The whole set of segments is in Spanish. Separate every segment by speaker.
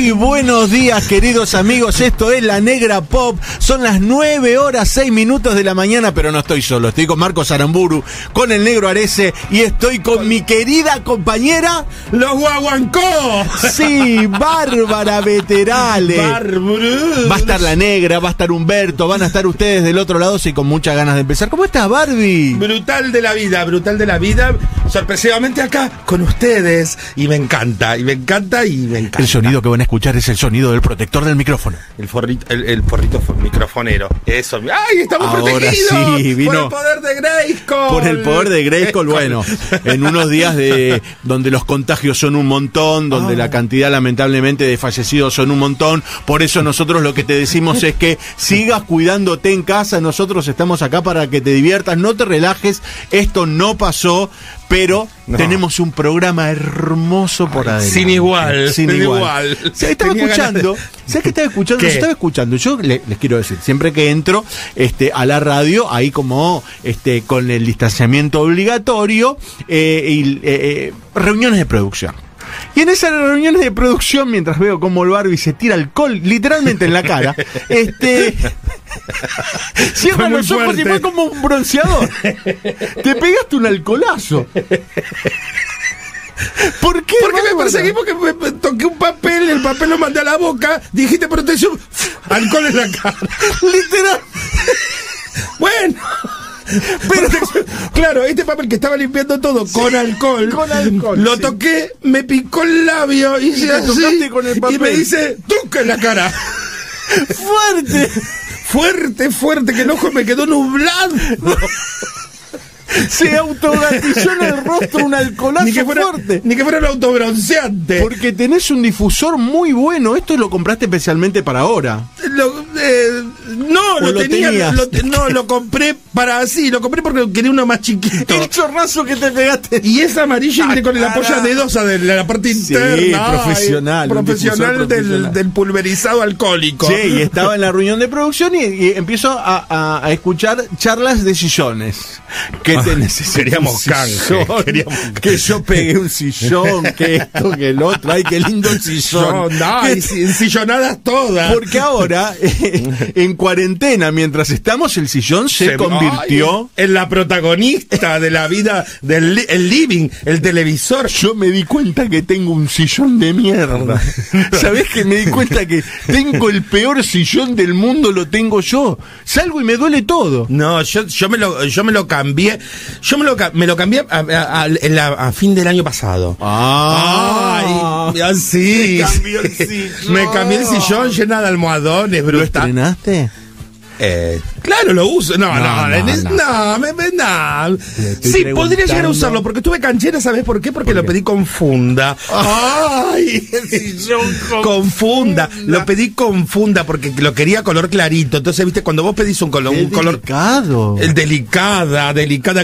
Speaker 1: Muy buenos días, queridos amigos. Esto es La Negra Pop. Son las 9:06 de la mañana, pero no estoy solo. Estoy con Marcos Aramburu, con el Negro Arese y estoy con mi querida compañera...
Speaker 2: ¡Los Guaguancó!
Speaker 1: Sí, Bárbara Veterale. Va a estar La Negra, va a estar Humberto, van a estar ustedes del otro lado, sí, con muchas ganas de empezar. ¿Cómo estás, Barbie?
Speaker 2: Brutal de la vida, brutal de la vida. Sorpresivamente acá con ustedes. Y me encanta, y me encanta, y me encanta.
Speaker 1: El sonido que van a escuchar es el sonido del protector del micrófono.
Speaker 2: El forrito microfonero. Eso. ¡Ay, estamos
Speaker 1: ahora
Speaker 2: protegidos!
Speaker 1: Sí, vino
Speaker 2: por el poder de Grayskull.
Speaker 1: Por el poder de Grayskull, bueno, en unos días donde los contagios son un montón, donde la cantidad lamentablemente de fallecidos son un montón, por eso nosotros lo que te decimos es que sigas cuidándote en casa, nosotros estamos acá para que te diviertas, no te relajes, esto no pasó, pero tenemos un programa hermoso por adelante.
Speaker 2: Sin igual.
Speaker 1: Estaba escuchando, ¿sabes qué estaba escuchando?
Speaker 2: ¿Qué?
Speaker 1: Estaba escuchando, yo les quiero decir, siempre que entro a la radio, ahí como con el distanciamiento obligatorio, reuniones de producción. Y en esas reuniones de producción, mientras veo cómo el Barbie se tira alcohol literalmente en la cara, cierra los ojos y fue como un bronceador. Te pegaste un alcoholazo. ¿Por qué?
Speaker 2: Porque me perseguí, porque me toqué un papel, el papel lo mandé a la boca, dijiste protección, alcohol en la cara.
Speaker 1: Literal.
Speaker 2: Bueno. Pero, claro, este papel que estaba limpiando todo con alcohol, lo toqué, me picó el labio y así,
Speaker 1: con el papel.
Speaker 2: Y me dice, toca en la cara. Fuerte, que el ojo me quedó nublado.
Speaker 1: Se autogatizó en el rostro un alcoholazo fuerte.
Speaker 2: Ni que fuera un autobronceante.
Speaker 1: Porque tenés un difusor muy bueno. Esto lo compraste especialmente para ahora.
Speaker 2: Lo compré para así. Lo compré porque quería uno más chiquito.
Speaker 1: El chorrazo que te pegaste.
Speaker 2: Y es amarillo y viene con la polla dedosa de la parte interna.
Speaker 1: Profesional.
Speaker 2: Profesional del pulverizado alcohólico.
Speaker 1: Sí, y estaba en la reunión de producción y empiezo a escuchar charlas de sillones. Que te necesito.
Speaker 2: Queríamos canje.
Speaker 1: Que yo pegué un sillón, que esto, que el otro. Ay, qué lindo el sillón.
Speaker 2: Ensillonadas todas.
Speaker 1: Porque ahora, en cuarentena, mientras estamos, el sillón se convirtió
Speaker 2: en la protagonista de la vida del el living, el televisor.
Speaker 1: Yo me di cuenta que tengo un sillón de mierda. ¿Sabés que me di cuenta que tengo el peor sillón del mundo? Lo tengo yo. Salgo y me duele todo.
Speaker 2: No, yo me lo cambié. Yo me lo cambié a fin del año pasado. Sí. Me cambié el sillón llena de almohadones, brutal.
Speaker 1: ¿Lo estrenaste?
Speaker 2: Claro, lo uso. No. Sí, podría llegar a usarlo porque tuve canchera, ¿sabes por qué? Porque lo pedí con funda.
Speaker 1: ¡Ay! El sillón
Speaker 2: con funda. Lo pedí con funda porque lo quería color clarito. Entonces, viste, cuando vos pedís un color.
Speaker 1: Delicado.
Speaker 2: El delicada.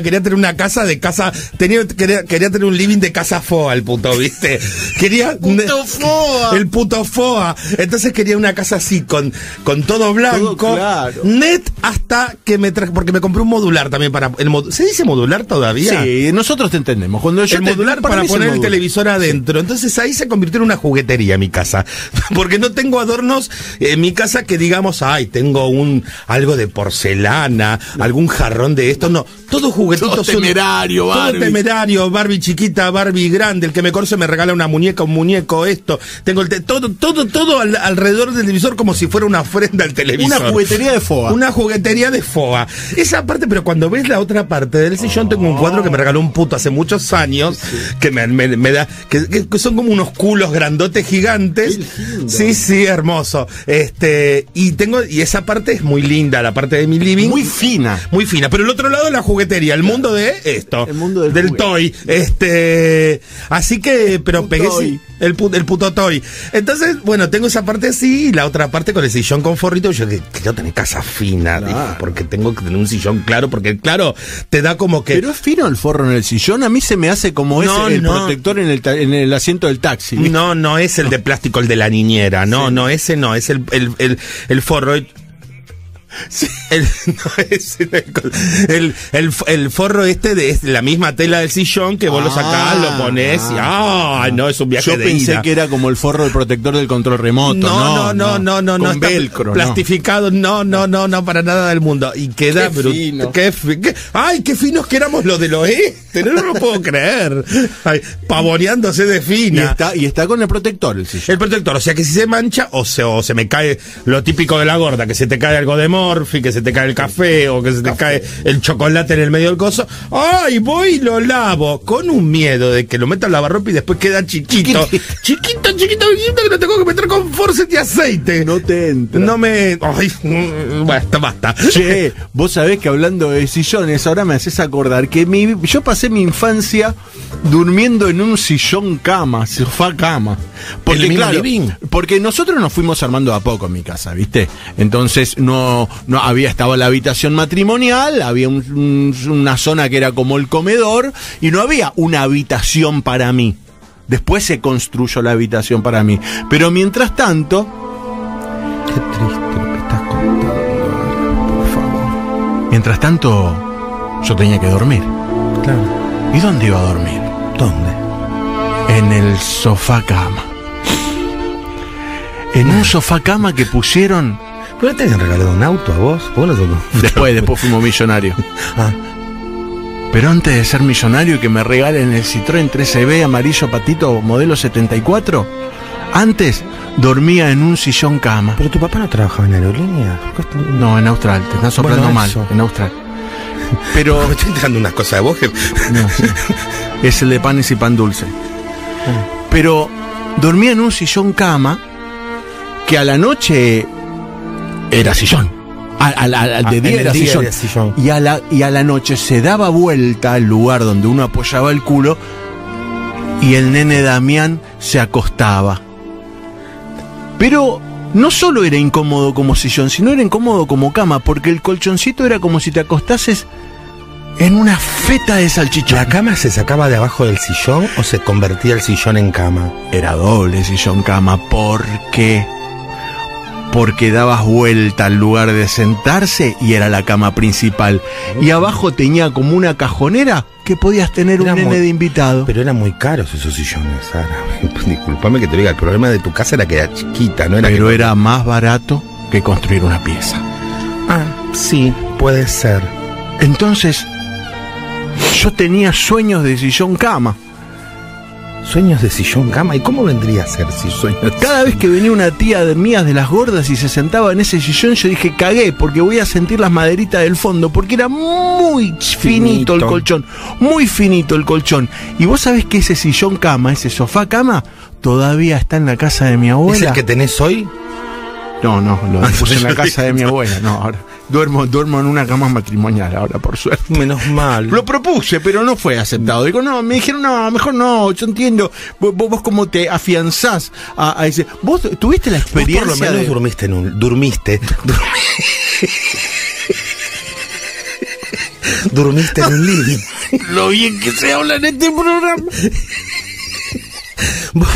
Speaker 2: Quería tener una casa de casa. Quería tener un living de casa foa, el puto, ¿viste? Quería.
Speaker 1: Puto foa.
Speaker 2: El puto foa. Entonces quería una casa así, con todo blanco.
Speaker 1: Todo claro.
Speaker 2: Net hasta que me traje, porque me compré un modular también para ¿se dice modular todavía?
Speaker 1: Sí, nosotros te entendemos. Cuando yo
Speaker 2: modular para poner el televisor adentro. Sí. Entonces ahí se convirtió en una juguetería mi casa. Porque no tengo adornos en mi casa que digamos, tengo algo de porcelana, algún jarrón de esto, no, todo juguetitos.
Speaker 1: Todo temerario, Barbie.
Speaker 2: Todo temerario, Barbie chiquita, Barbie grande, el que me conoce me regala una muñeca, un muñeco, esto. Tengo todo alrededor del televisor como si fuera una ofrenda al televisor.
Speaker 1: Una juguetería de foa.
Speaker 2: Una juguetería de foa. Esa parte, pero cuando ves la otra parte del sillón, tengo un cuadro que me regaló un puto hace muchos años, que me da, que son como unos culos grandotes gigantes. Sí, hermoso. Y esa parte es muy linda, la parte de mi living.
Speaker 1: Muy fina.
Speaker 2: Pero el otro lado es la juguetería, el mundo de esto.
Speaker 1: El mundo
Speaker 2: del toy. Así que, pero pegué el puto toy. Entonces, bueno, tengo esa parte así y la otra parte con el sillón con forrito. Yo quiero tener casa fina, dije, porque tengo que tener un sillón claro, porque claro, te da como que...
Speaker 1: Pero es fino el forro en el sillón, a mí se me hace como el protector en el asiento del taxi. ¿Viste?
Speaker 2: No es el de plástico, el de la niñera, ese no, es el forro. Sí. El forro es la misma tela del sillón que vos lo sacás, lo ponés y no, es un viaje
Speaker 1: yo
Speaker 2: de
Speaker 1: pensé
Speaker 2: ida.
Speaker 1: que era como el forro del protector del control remoto.
Speaker 2: No,
Speaker 1: con
Speaker 2: está
Speaker 1: velcro,
Speaker 2: plastificado, no, para nada del mundo. Y queda
Speaker 1: fino.
Speaker 2: Ay, qué finos que éramos los del oeste, no lo puedo creer. Ay, pavoneándose de fina.
Speaker 1: Y está con el protector el sillón.
Speaker 2: El protector, o sea que si se mancha o se me cae lo típico de la gorda, que se te cae algo de Morphy, que se te cae el café o que se te cae el chocolate en el medio del coso, ¡ay! Voy y lo lavo con un miedo de que lo meta al lavarropa y después queda chiquito, que lo tengo que meter con forceps y aceite.
Speaker 1: No te entra.
Speaker 2: No me... Ay, basta.
Speaker 1: Che, vos sabés que hablando de sillones, ahora me haces acordar que yo pasé mi infancia durmiendo en un sillón cama, sofá cama. Porque claro, porque nosotros nos fuimos armando a poco en mi casa, ¿viste? Entonces no estaba la habitación matrimonial, había una zona que era como el comedor y no había una habitación para mí. Después se construyó la habitación para mí. Pero mientras tanto...
Speaker 2: Qué triste lo que estás contando, por favor.
Speaker 1: Mientras tanto, yo tenía que dormir.
Speaker 2: Claro.
Speaker 1: ¿Y dónde iba a dormir?
Speaker 2: ¿Dónde?
Speaker 1: En el sofá cama. En un sofá cama que pusieron...
Speaker 2: ¿Pero te habían regalado un auto a vos?
Speaker 1: Después fuimos millonarios. Pero antes de ser millonario y que me regalen el Citroën 13B amarillo patito modelo 74, antes dormía en un sillón cama.
Speaker 2: ¿Pero tu papá no trabajaba en aerolínea?
Speaker 1: No, en Austral, te estás soplando mal, en Austral. Pero...
Speaker 2: Me estoy entrando unas cosas de vos que...
Speaker 1: No, sí. Es el de panes y pan dulce. Pero dormía en un sillón cama que a la noche era sillón. Al de día era sillón. Y a la noche se daba vuelta al lugar donde uno apoyaba el culo y el nene Damián se acostaba. Pero no solo era incómodo como sillón, sino era incómodo como cama, porque el colchoncito era como si te acostases en una feta de salchichón.
Speaker 2: ¿La cama se sacaba de abajo del sillón o se convertía el sillón en cama?
Speaker 1: Era doble sillón cama, porque dabas vuelta al lugar de sentarse y era la cama principal. Y abajo tenía como una cajonera que podías tener un nene de invitado.
Speaker 2: Pero eran muy caros esos sillones, Sara. Disculpame que te diga, el problema de tu casa era que era chiquita, ¿no?
Speaker 1: Pero era más barato que construir una pieza.
Speaker 2: Sí, puede ser.
Speaker 1: Entonces, yo tenía sueños de sillón cama.
Speaker 2: ¿Sueños de sillón cama? ¿Y cómo vendría a ser si sueños?
Speaker 1: Cada vez que venía una tía de mías de las gordas y se sentaba en ese sillón, yo dije, cagué, porque voy a sentir las maderitas del fondo, porque era muy finito el colchón, muy finito el colchón. Y vos sabés que ese sillón cama, ese sofá cama, todavía está en la casa de mi abuela.
Speaker 2: ¿Es el que tenés hoy?
Speaker 1: No, lo puse en la casa de mi abuela, no, ahora duermo en una cama matrimonial ahora, por suerte.
Speaker 2: Menos mal.
Speaker 1: Lo propuse, pero no fue aceptado. Digo, no, me dijeron, no, mejor no, yo entiendo. Vos cómo te afianzás a ese... ¿Vos tuviste la experiencia?
Speaker 2: Vos por lo menos durmiste en un living.
Speaker 1: Lo bien que se habla en este programa.
Speaker 2: Vos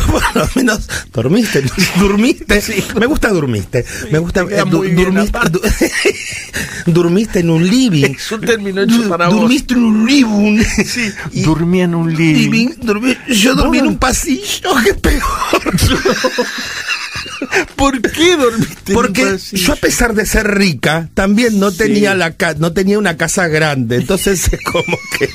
Speaker 2: por lo menos durmiste. Sí. Me gusta durmiste en un living.
Speaker 1: Es un término hecho para vos.
Speaker 2: Durmiste en un living.
Speaker 1: Sí. Dormí en un living.
Speaker 2: Yo dormí en un pasillo, que es peor.
Speaker 1: ¿Por qué dormiste
Speaker 2: Porque
Speaker 1: en un pasillo?
Speaker 2: yo, a pesar de ser rica, también no tenía no tenía una casa grande. Entonces es como que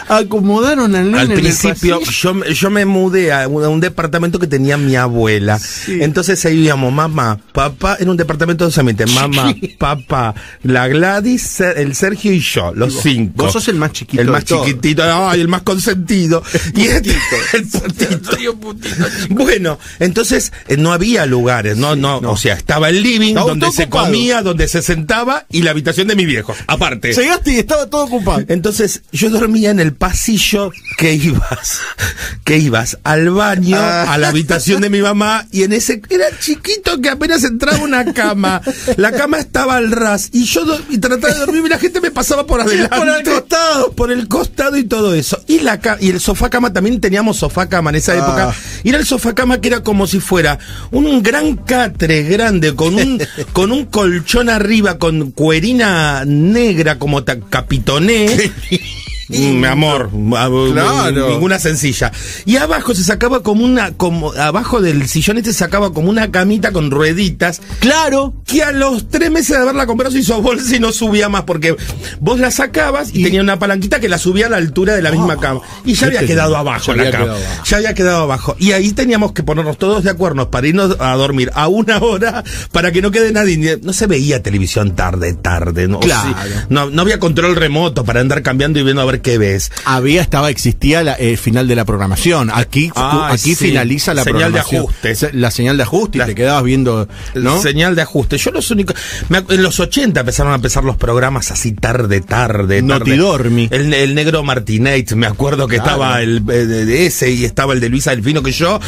Speaker 1: acomodaron al nene.
Speaker 2: Al principio yo me mudé a un departamento que tenía mi abuela. Sí. Entonces ahí íbamos mamá, papá, en un departamento de 2 ambientes. Mamá, papá, la Gladys, el Sergio y yo, los 5.
Speaker 1: Vos sos el más chiquito.
Speaker 2: El más chiquitito, ay, el más consentido. El putito. Bueno, entonces no había lugares, no. O sea, estaba el living, donde se comía, donde se sentaba, y la habitación de mi viejo, aparte.
Speaker 1: Llegaste y estaba todo ocupado.
Speaker 2: Entonces yo dormía dormía en el pasillo que ibas al baño, a la habitación de mi mamá, y en ese, era chiquito que apenas entraba una cama, la cama estaba al ras, y yo y trataba de dormir y la gente me pasaba por adelante. Por el costado y todo eso. Y el sofá cama, también teníamos sofá cama en esa época, y era el sofá cama que era como si fuera un gran catre grande, con un colchón arriba, con cuerina negra como capitoné. Mi amor, claro. Ninguna sencilla. Y abajo se sacaba abajo del sillón se sacaba como una camita con rueditas. Claro. Que a los 3 meses de haberla comprado se hizo bolsa y no subía más, porque vos la sacabas y tenía una palanquita que la subía a la altura de la misma cama. Y ya había quedado abajo la cama. Ya había quedado abajo. Y ahí teníamos que ponernos todos de acuerdo para irnos a dormir a una hora, para que no quede nadie. No se veía televisión tarde, ¿no?
Speaker 1: Claro.
Speaker 2: No había control remoto para andar cambiando y viendo a ver qué ves.
Speaker 1: Existía el final de la programación. Aquí sí. Finaliza la
Speaker 2: señal
Speaker 1: programación.
Speaker 2: De ajuste.
Speaker 1: La señal de ajuste, y te quedabas viendo, ¿no?
Speaker 2: Señal de ajuste. Yo en los 80 empezaron a empezar los programas así tarde.
Speaker 1: Notidormi.
Speaker 2: El negro Martinate, me acuerdo que estaba ese, y estaba el de Luisa Delfino, que yo,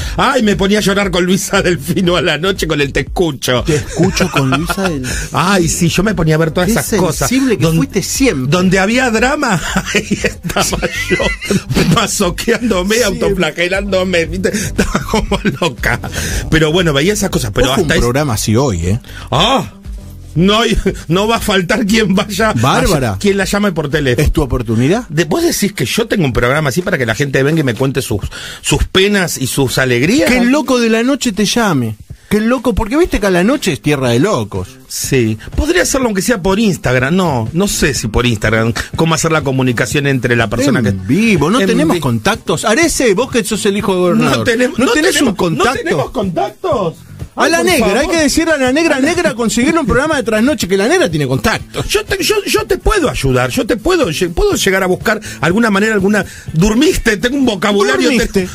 Speaker 2: me ponía a llorar con Luisa Delfino a la noche con el Te escucho.
Speaker 1: Te escucho con Luisa Delfino.
Speaker 2: Ay, sí, yo me ponía a ver todas esas cosas.
Speaker 1: Sensible que fuiste siempre.
Speaker 2: Donde había drama, ahí estaba yo, masoqueándome, autoflagelándome, ¿viste? Estaba como loca. Pero bueno, veía esas cosas. Pero
Speaker 1: hasta un programa así hoy,
Speaker 2: No va a faltar quien vaya.
Speaker 1: Bárbara.
Speaker 2: Quien la llame por teléfono.
Speaker 1: ¿Es tu oportunidad?
Speaker 2: ¿Vos decís que yo tengo un programa así para que la gente venga y me cuente sus penas y sus alegrías?
Speaker 1: Que el loco de la noche te llame. Que el loco, porque viste que a la noche es tierra de locos.
Speaker 2: Sí, podría hacerlo aunque sea por Instagram. No sé si por Instagram. ¿Cómo hacer la comunicación entre la persona
Speaker 1: en vivo? ¿No tenemos contactos? Arece, vos que sos el hijo de gobernador. ¿No tenés un contacto?
Speaker 2: ¿No tenemos contactos?
Speaker 1: A la negra, favor. Hay que decirle a la negra conseguirle un programa de trasnoche, que la negra tiene contacto.
Speaker 2: Yo te puedo ayudar, puedo llegar a buscar alguna manera, ¿Durmiste? Tengo un vocabulario.
Speaker 1: ¿Durmiste?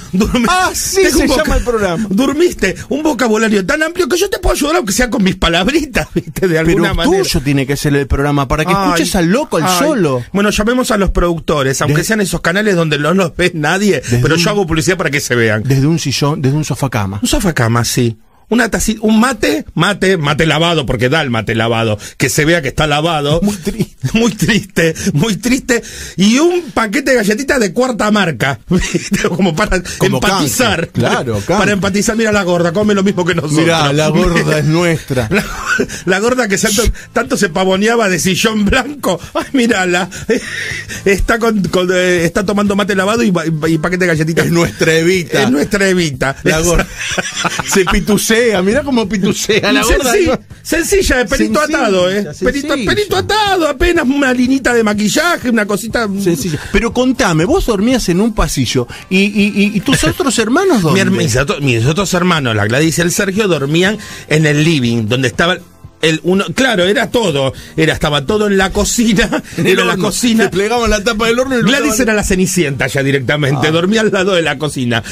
Speaker 1: Sí se llama el programa.
Speaker 2: ¿Durmiste? Un vocabulario tan amplio que yo te puedo ayudar, aunque sea con mis palabritas, ¿viste? De alguna manera.
Speaker 1: Pero tuyo tiene que ser el programa, para que escuches al loco, al solo.
Speaker 2: Bueno, llamemos a los productores, aunque sean esos canales donde no los ves nadie, pero yo hago publicidad para que se vean.
Speaker 1: Desde un sillón, desde un sofá cama.
Speaker 2: Un sofá cama, sí. Una tacita, un mate lavado, porque da el mate lavado, que se vea que está lavado. Muy triste. Y un paquete de galletitas de cuarta marca, como para empatizar.
Speaker 1: Claro.
Speaker 2: Para empatizar, mira la gorda, come lo mismo que nosotros.
Speaker 1: Mira, la gorda es nuestra.
Speaker 2: La gorda que tanto se pavoneaba de sillón blanco. Ay, mírala. Está tomando mate lavado y paquete de galletitas.
Speaker 1: Es nuestra Evita.
Speaker 2: La gorda.
Speaker 1: Se pitusea. Mirá cómo pitusea la gorda.
Speaker 2: Sencilla, de pelito atado, pelito atado, apenas una linita de maquillaje, una cosita
Speaker 1: sencilla. Pero contame, vos dormías en un pasillo y tus otros hermanos, ¿dónde?
Speaker 2: Mis otros hermanos, la Gladys y el Sergio, dormían en el living, donde estaba claro, estaba todo en la cocina. La cocina.
Speaker 1: Le plegaban la tapa del horno y
Speaker 2: Gladys era la Cenicienta ya directamente, dormía al lado de la cocina.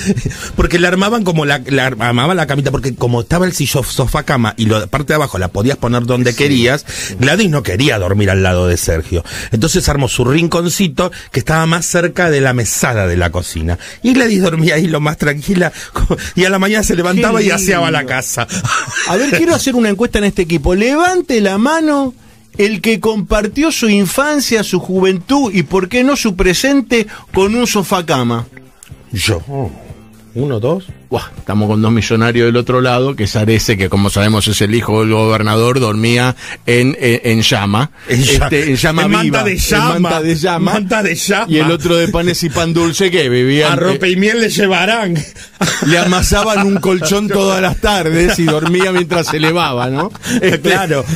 Speaker 2: Porque le armaban armaban la camita, porque como estaba el sofá cama y la parte de abajo la podías poner donde querías, Gladys no quería dormir al lado de Sergio. Entonces armó su rinconcito que estaba más cerca de la mesada de la cocina. Y Gladys dormía ahí lo más tranquila, y a la mañana se levantaba y aseaba la casa.
Speaker 1: A ver, quiero hacer una encuesta en este equipo. Levante la mano el que compartió su infancia, su juventud y, por qué no, su presente con un sofá cama.
Speaker 2: Yo. 1, 2.
Speaker 1: Estamos con 2 millonarios del otro lado, que es Arece, que como sabemos es el hijo del gobernador, dormía en llama. En llama viva.
Speaker 2: Manta de llama.
Speaker 1: Y el otro de panes y pan dulce, que vivía.
Speaker 2: Arrope y miel le llevarán.
Speaker 1: Le amasaban un colchón todas las tardes y dormía mientras se elevaba, ¿no?
Speaker 2: Claro.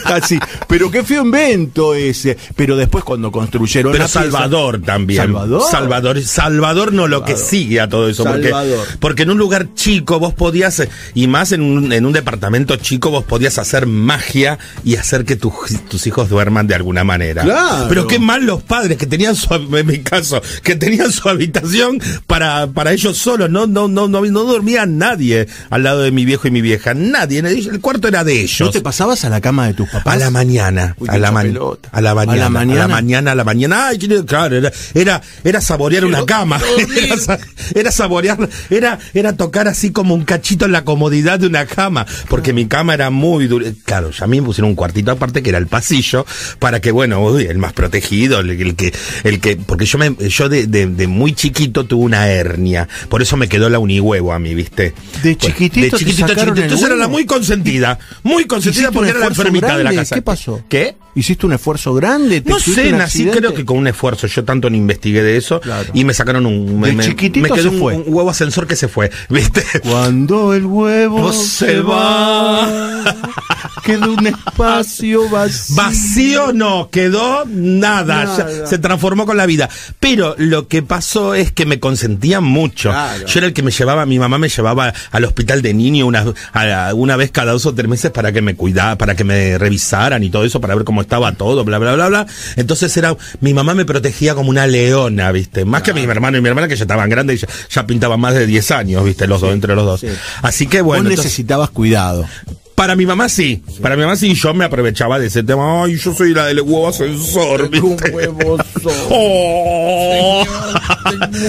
Speaker 1: Así. Pero qué feo invento ese. Pero después cuando construyeron.
Speaker 2: Pero Salvador también.
Speaker 1: ¿Salvador?
Speaker 2: Salvador no, lo que sigue a todo todo eso.
Speaker 1: Salvador.
Speaker 2: Porque en un lugar chico vos podías, y más en un departamento chico, vos podías hacer magia y hacer que tus hijos duerman de alguna manera.
Speaker 1: Claro.
Speaker 2: Pero qué mal los padres que tenían en mi caso, que tenían su habitación para ellos solos. No dormía nadie al lado de mi viejo y mi vieja. Nadie. El cuarto era de ellos.
Speaker 1: ¿No te pasabas a la cama de tus papás?
Speaker 2: A la mañana.
Speaker 1: Uy,
Speaker 2: A la mañana. Ay, claro, era saborear una cama. Era saborear, era tocar así como un cachito en la comodidad de una cama. Porque mi cama era muy dura. Claro, ya a mí me pusieron un cuartito aparte que era el pasillo, para que, bueno, el más protegido, el que, porque yo de muy chiquito tuve una hernia. Por eso me quedó la unihuevo a mí, ¿viste?
Speaker 1: De chiquitito.
Speaker 2: Entonces era la muy consentida porque era la enfermita
Speaker 1: grande
Speaker 2: de la casa.
Speaker 1: ¿Qué pasó?
Speaker 2: ¿Qué?
Speaker 1: ¿Hiciste un esfuerzo grande?
Speaker 2: No sé, nací creo que con un esfuerzo. Yo tanto no investigué de eso.
Speaker 1: Claro.
Speaker 2: Y me sacaron
Speaker 1: chiquitito
Speaker 2: me quedó
Speaker 1: se fue.
Speaker 2: un huevo ascensor que se fue, ¿viste?
Speaker 1: Cuando el huevo
Speaker 2: se va,
Speaker 1: quedó un espacio vacío.
Speaker 2: Vacío no, quedó nada. Ya se transformó con la vida. Pero lo que pasó es que me consentían mucho.
Speaker 1: Claro.
Speaker 2: Yo era el que mi mamá me llevaba al hospital de niño una vez cada 2 o 3 meses para que me cuidara, para que me revisaran y todo eso, para ver cómo estaba todo, bla, bla, bla, bla. Entonces mi mamá me protegía como una leona, ¿viste? Más que mi hermano y mi hermana, que ya estaban grandes y ya pintaban más de 10 años, ¿viste? Entre los dos. Sí. Así que bueno.
Speaker 1: Vos necesitabas cuidado.
Speaker 2: Para mi mamá sí, yo me aprovechaba de ese tema. Ay, yo soy la del huevo ascensor, ¿viste?
Speaker 1: Un huevo
Speaker 2: oh,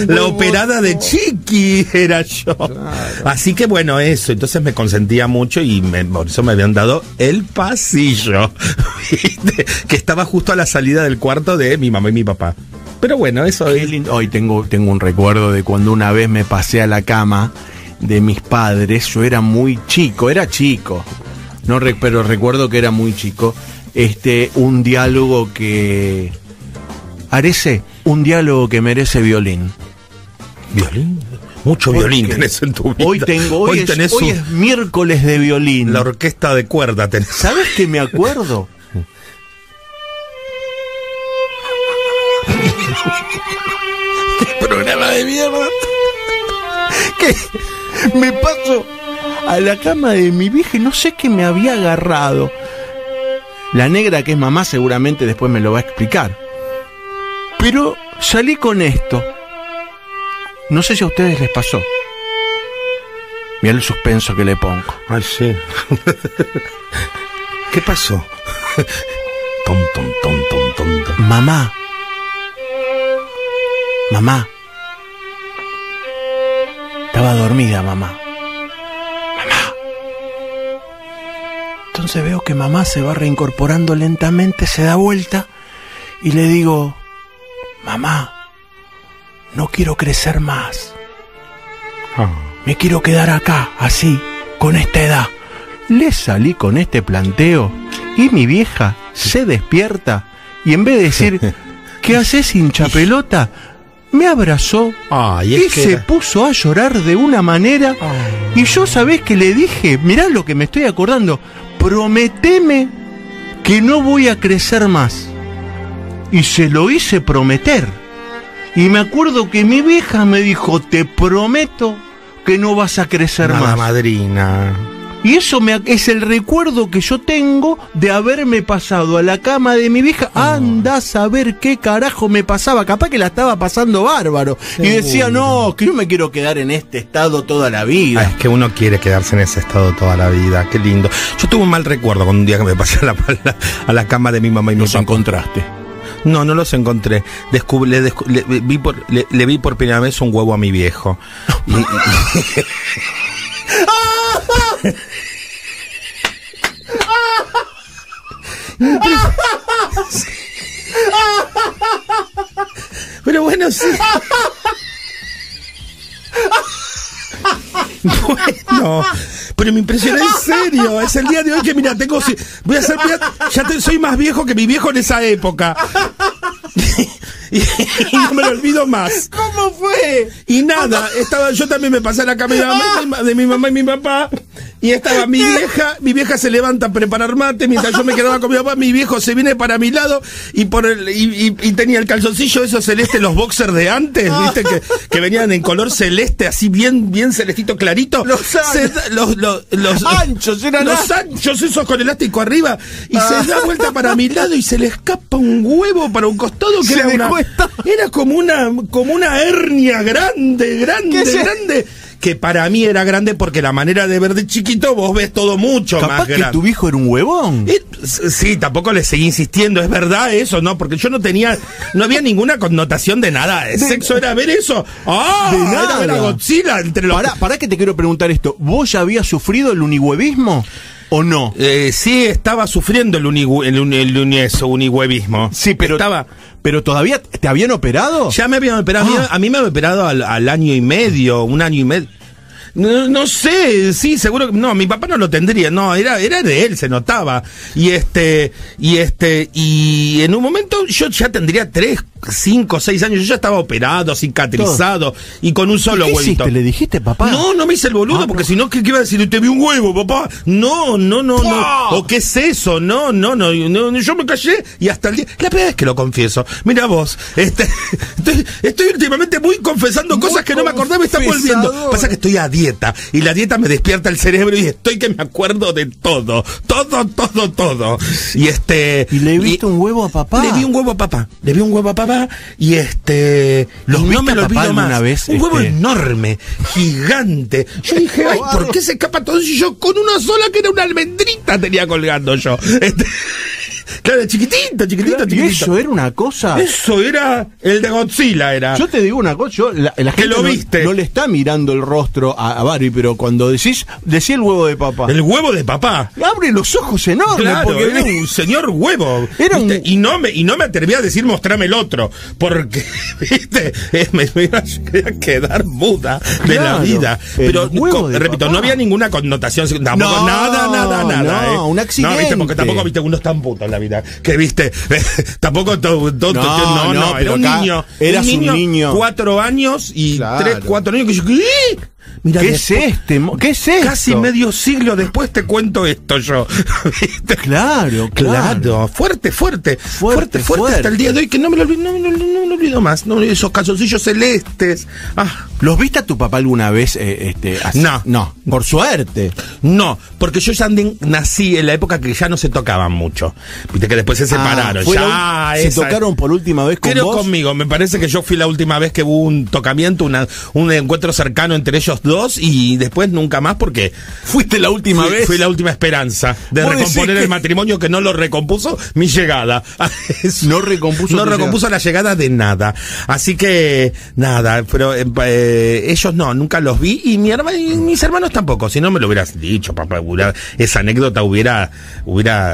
Speaker 2: la operada de Chiqui era yo. Claro. Así que bueno, eso, entonces me consentía mucho y por eso me habían dado el pasillo, ¿viste? Que estaba justo a la salida del cuarto de mi mamá y mi papá. Pero bueno, eso es
Speaker 1: lindo. Hoy tengo un recuerdo de cuando una vez me pasé a la cama de mis padres. Yo era muy chico, pero recuerdo que era muy chico. Un diálogo que merece violín.
Speaker 2: ¿Violín? Mucho violín tenés en tu vida.
Speaker 1: Hoy es miércoles de violín.
Speaker 2: La orquesta de cuerda tenés.
Speaker 1: ¿Sabes qué me acuerdo?
Speaker 2: ¡Qué programa de mierda!
Speaker 1: Que me paso a la cama de mi vieja y no sé qué me había agarrado. La negra, que es mamá, seguramente después me lo va a explicar. Pero salí con esto. No sé si a ustedes les pasó. Mirá el suspenso que le pongo.
Speaker 2: Ay, sí. ¿Qué pasó?
Speaker 1: Mamá. Estaba dormida, mamá. Entonces veo que mamá se va reincorporando lentamente, se da vuelta y le digo: mamá, no quiero crecer más. Me quiero quedar acá, así, con esta edad. Le salí con este planteo y mi vieja se despierta y en vez de decir: ¿qué haces, hinchapelota?, me abrazó y se puso a llorar de una manera. Y yo, ¿sabés qué le dije? Mirá lo que me estoy acordando. Prometeme que no voy a crecer más. Y se lo hice prometer. Y me acuerdo que mi vieja me dijo: te prometo que no vas a crecer más.
Speaker 2: Madrina.
Speaker 1: Y eso es el recuerdo que yo tengo de haberme pasado a la cama de mi vieja. Anda a saber qué carajo me pasaba. Capaz que la estaba pasando bárbaro. Y decía: no, que yo me quiero quedar en este estado toda la vida.
Speaker 2: Es que uno quiere quedarse en ese estado toda la vida. Qué lindo. Yo tuve un mal recuerdo con un día que me pasé a la cama de mi mamá y mi papá.
Speaker 1: ¿Los encontraste?
Speaker 2: No los encontré. Le vi por primera vez un huevo a mi viejo. Pero bueno, sí. Bueno, pero me impresionó en serio. Es el día de hoy que, mira, soy más viejo que mi viejo en esa época. Y no me lo olvido más.
Speaker 1: ¿Cómo fue?
Speaker 2: Y nada, yo también me pasé a la cama de mi mamá y mi papá. Y estaba mi vieja se levanta a preparar mate, mientras yo me quedaba con mi papá, mi viejo se viene para mi lado y tenía el calzoncillo esos celeste, los boxers de antes, viste, que venían en color celeste, así bien celestito clarito.
Speaker 1: Los anchos, eran
Speaker 2: los anchos esos con elástico arriba, y se da vuelta para mi lado y se le escapa un huevo para un costado que era como una hernia grande. Que para mí era grande porque la manera de ver de chiquito vos ves todo mucho más grande.
Speaker 1: ¿Capaz que tu hijo era un huevón?
Speaker 2: Sí, tampoco le seguí insistiendo, es verdad eso, ¿no? Porque yo no había ninguna connotación de nada. El sexo era ver eso.
Speaker 1: De nada.
Speaker 2: Era ver a Godzilla entre los...
Speaker 1: Pará que te quiero preguntar esto. ¿Vos ya habías sufrido el unihuevismo o no?
Speaker 2: Sí, estaba sufriendo el unihuevismo.
Speaker 1: Sí, pero todavía te habían operado.
Speaker 2: Ya me habían operado. A mí me habían operado al año y medio, un año y medio. No sé, sí, seguro que no, mi papá no lo tendría, no, era de él, se notaba. Y en un momento yo ya tendría 3, 5, 6 años, yo ya estaba operado, cicatrizado, y con un solo huevito.
Speaker 1: ¿Hiciste? ¿Le dijiste, papá?
Speaker 2: No me hice el boludo, porque si no, ¿qué iba a decir? Te vi un huevo, papá. No. ¿O qué es eso? No, yo me callé y hasta el día. La primera vez que lo confieso. Mira vos, estoy últimamente muy confesando cosas que no me acordaba, me están volviendo. Pasa que estoy a dieta, y la dieta me despierta el cerebro y estoy que me acuerdo de todo. Y
Speaker 1: le viste un huevo a papá.
Speaker 2: Le vi un huevo a papá y
Speaker 1: ¿Los
Speaker 2: no
Speaker 1: viste
Speaker 2: me lo
Speaker 1: a papá
Speaker 2: olvido
Speaker 1: alguna
Speaker 2: más.
Speaker 1: vez?
Speaker 2: Un huevo enorme, gigante. Yo dije, ay, ¿por qué se escapa todo eso? Y yo con una sola que era una almendrita tenía colgando yo. Claro, chiquitito.
Speaker 1: ¿Y eso era una cosa?
Speaker 2: Eso era el de Godzilla, era.
Speaker 1: Yo te digo una cosa, la gente
Speaker 2: lo viste.
Speaker 1: No le está mirando el rostro a Barbie, pero cuando decía el huevo de papá.
Speaker 2: El huevo de papá.
Speaker 1: Abre los ojos enormes.
Speaker 2: Claro,
Speaker 1: porque
Speaker 2: era un señor huevo. Y no me atreví a decir mostrame el otro, porque, viste, me iba a quedar muda de la vida. Pero, repito, papá. No había ninguna connotación, tampoco, nada.
Speaker 1: No, un accidente.
Speaker 2: No, viste, porque tampoco, viste, uno es tan puto en la vida, que viste, tampoco era un niño.
Speaker 1: Eras un niño.
Speaker 2: 4 años y 3, 4 años que yo, mira,
Speaker 1: ¿Qué es esto?
Speaker 2: Casi medio siglo después te cuento esto yo. ¿Viste?
Speaker 1: Claro.
Speaker 2: Fuerte hasta el día de hoy, que no me lo olvido más. No, esos calzoncillos celestes.
Speaker 1: ¿Los viste a tu papá alguna vez así? No, por suerte.
Speaker 2: No, porque yo ya nací en la época que ya no se tocaban mucho. Viste que después se separaron.
Speaker 1: ¿Se tocaron por última vez con vos?
Speaker 2: Conmigo. Me parece que yo fui la última vez que hubo un tocamiento, un encuentro cercano entre ellos dos, y después nunca más, porque
Speaker 1: fuiste la última vez.
Speaker 2: Fui la última esperanza de recomponer el matrimonio, que no lo recompuso mi llegada.
Speaker 1: No recompuso
Speaker 2: la llegada de nada. Así que nada, pero ellos nunca los vi, y mis hermanos tampoco. Si no me lo hubieras dicho, papá, esa anécdota hubiera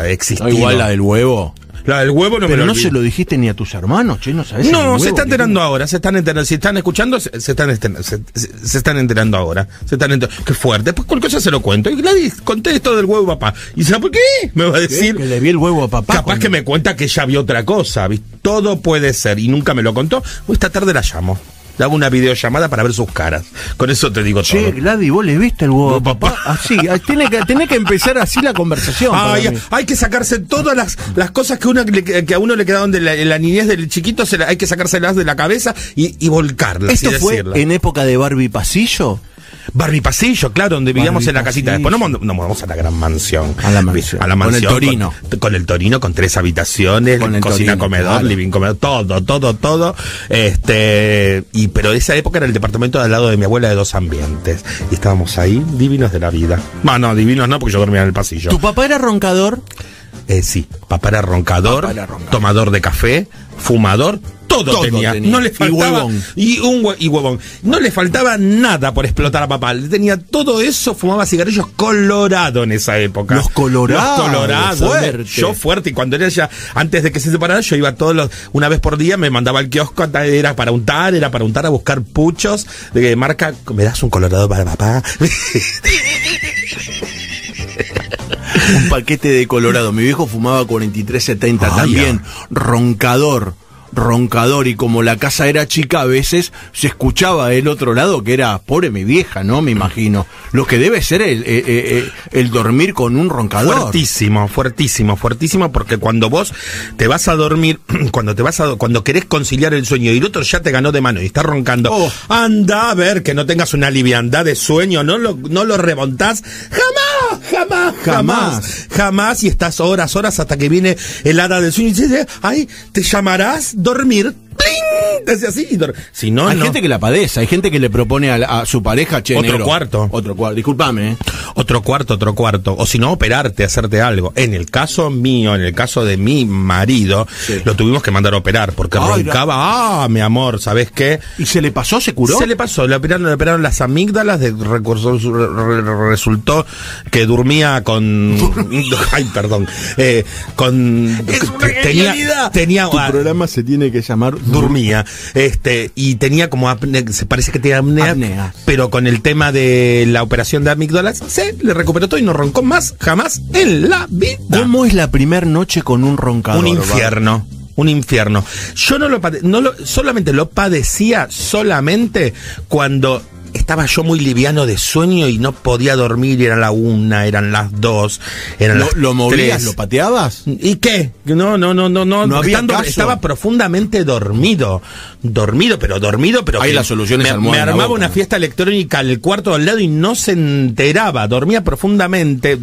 Speaker 2: existido.
Speaker 1: Igual la del huevo.
Speaker 2: La del huevo no.
Speaker 1: Pero no se lo dijiste ni a tus hermanos, che, no sabes.
Speaker 2: No, se está enterando ahora, si están escuchando, se están enterando ahora. Qué fuerte. Después cualquier cosa se lo cuento. Y Gladys, conté esto del huevo a papá. ¿Y sabe por qué? Me va a decir
Speaker 1: que le vi el huevo a papá.
Speaker 2: Capaz que me cuenta que ella vio otra cosa. Todo puede ser, y nunca me lo contó. Esta tarde la llamo. Le hago una videollamada para ver sus caras. Con eso te digo todo.
Speaker 1: Che, Gladys, ¿vos le viste el huevo, papá? Así, tenés que empezar así la conversación.
Speaker 2: Hay que sacarse todas las cosas que a uno le quedaron de la niñez del chiquito, hay que sacárselas de la cabeza y volcarlas.
Speaker 1: ¿Esto fue en época de Barbie Pasillo?
Speaker 2: Barbie Pasillo, claro, donde vivíamos en la casita. Después nos mudamos a la gran mansión.
Speaker 1: A la mansión.
Speaker 2: Con el Torino. Con el Torino, con 3 habitaciones, cocina, comedor, claro. Living, comedor, todo. Pero esa época era el departamento de al lado de mi abuela, de 2 ambientes. Y estábamos ahí, divinos de la vida. No, divinos no, porque yo dormía en el pasillo.
Speaker 1: ¿Tu papá era roncador?
Speaker 2: Sí, papá era roncador, tomador de café, fumador. Todo tenía. No le faltaba. Y huevón. No le faltaba nada por explotar a papá. Tenía todo eso, fumaba cigarrillos colorado en esa época.
Speaker 1: Los colorados.
Speaker 2: Yo fuerte. Y cuando era ya, antes de que se separara, yo iba una vez por día, me mandaba al kiosco, era para untar a buscar puchos de marca. ¿Me das un colorado para papá?
Speaker 1: Un paquete de colorado. Mi viejo fumaba 4370 también. Roncador. roncador, y como la casa era chica, a veces se escuchaba del otro lado que era, pobre mi vieja, ¿no? Me imagino. Lo que debe ser el dormir con un roncador.
Speaker 2: Fuertísimo, fuertísimo, fuertísimo, porque cuando vos te vas a dormir, cuando querés conciliar el sueño y el otro ya te ganó de mano y está roncando, anda a ver que no tengas una liviandad de sueño, no lo remontás jamás, y estás horas hasta que viene el hada del sueño y dice, ay, te llamarás dormir. ¡Pling! Te hace así. Si no,
Speaker 1: hay gente que la padece, hay gente que le propone a su pareja, che,
Speaker 2: otro
Speaker 1: negro,
Speaker 2: cuarto,
Speaker 1: discúlpame,
Speaker 2: otro cuarto, o si no, operarte, hacerte algo. En el caso mío, en el caso de mi marido, lo tuvimos que mandar a operar porque roncaba, mi amor, ¿sabes qué?
Speaker 1: ¿Y se le pasó? ¿Se curó?
Speaker 2: Se le pasó, le operaron las amígdalas, resultó que dormía con ay, perdón, con tenía
Speaker 1: tu programa se tiene que llamar
Speaker 2: dormía, y tenía como apnea, se parece que tenía apnea, pero con el tema de la operación de amígdalas se le recuperó todo y no roncó más jamás en la vida.
Speaker 1: ¿Cómo es la primera noche con un roncador?
Speaker 2: Un infierno. Un infierno. Yo solamente lo padecía solamente cuando estaba yo muy liviano de sueño y no podía dormir, y eran la 1, eran las 2, eran las 3.
Speaker 1: ¿Lo movías? ¿Lo pateabas?
Speaker 2: ¿Y qué? No había caso. Estaba profundamente dormido, pero
Speaker 1: ahí la solución es
Speaker 2: me armaba una fiesta electrónica al cuarto al lado y no se enteraba, duerme profundamente,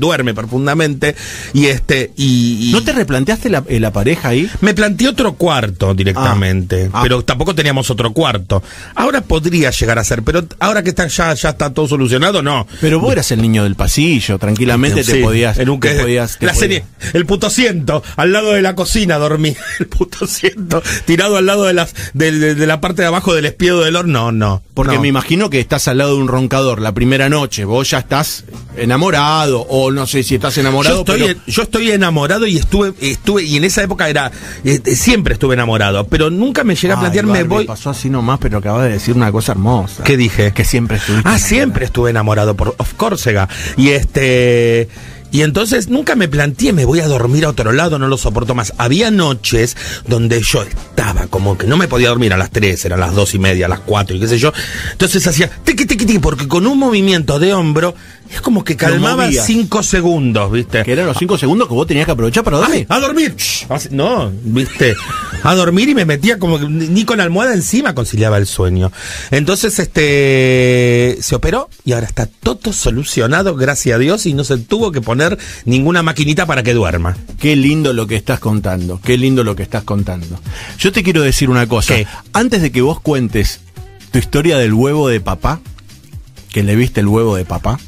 Speaker 2: y
Speaker 1: ¿no te replanteaste la pareja ahí?
Speaker 2: Me planteé otro cuarto directamente, pero tampoco teníamos otro cuarto. Ahora podría llegar a ser, pero ahora que ya está todo solucionado, no.
Speaker 1: Pero vos eras el niño del pasillo, tranquilamente te podías...
Speaker 2: El puto ciento, al lado de la cocina dormí, el puto ciento, tirado al lado de la parte de abajo del espiedo del horno, no.
Speaker 1: Porque me imagino que estás al lado de un roncador la primera noche, vos ya estás enamorado, o no sé si estás enamorado,
Speaker 2: yo estoy enamorado y estuve, y en esa época siempre estuve enamorado, pero nunca me llegué a plantearme,
Speaker 1: me pasó así nomás, pero acabas de decir una cosa hermosa.
Speaker 2: ¿Qué dije?
Speaker 1: Que siempre estuviste enamorado.
Speaker 2: Siempre estuve enamorado por Of Córcega. Y entonces nunca me planteé, me voy a dormir a otro lado, no lo soporto más. Había noches donde yo estaba como que no me podía dormir a las 3, eran las 2:30, a las 4 y qué sé yo. Entonces hacía tiqui, tiqui, tiqui, porque con un movimiento de hombro es como que calmaba 5 segundos, ¿viste?
Speaker 1: Que eran los 5 segundos que vos tenías que aprovechar para dormir.
Speaker 2: ¡A dormir! No, ¿viste? A dormir, y me metía como que ni con almohada encima conciliaba el sueño. Entonces, se operó y ahora está todo solucionado, gracias a Dios, y no se tuvo que poner ninguna maquinita para que duerma.
Speaker 1: Qué lindo lo que estás contando, Yo te quiero decir una cosa.
Speaker 2: ¿Qué?
Speaker 1: Antes de que vos cuentes tu historia del huevo de papá, que le viste el huevo de papá,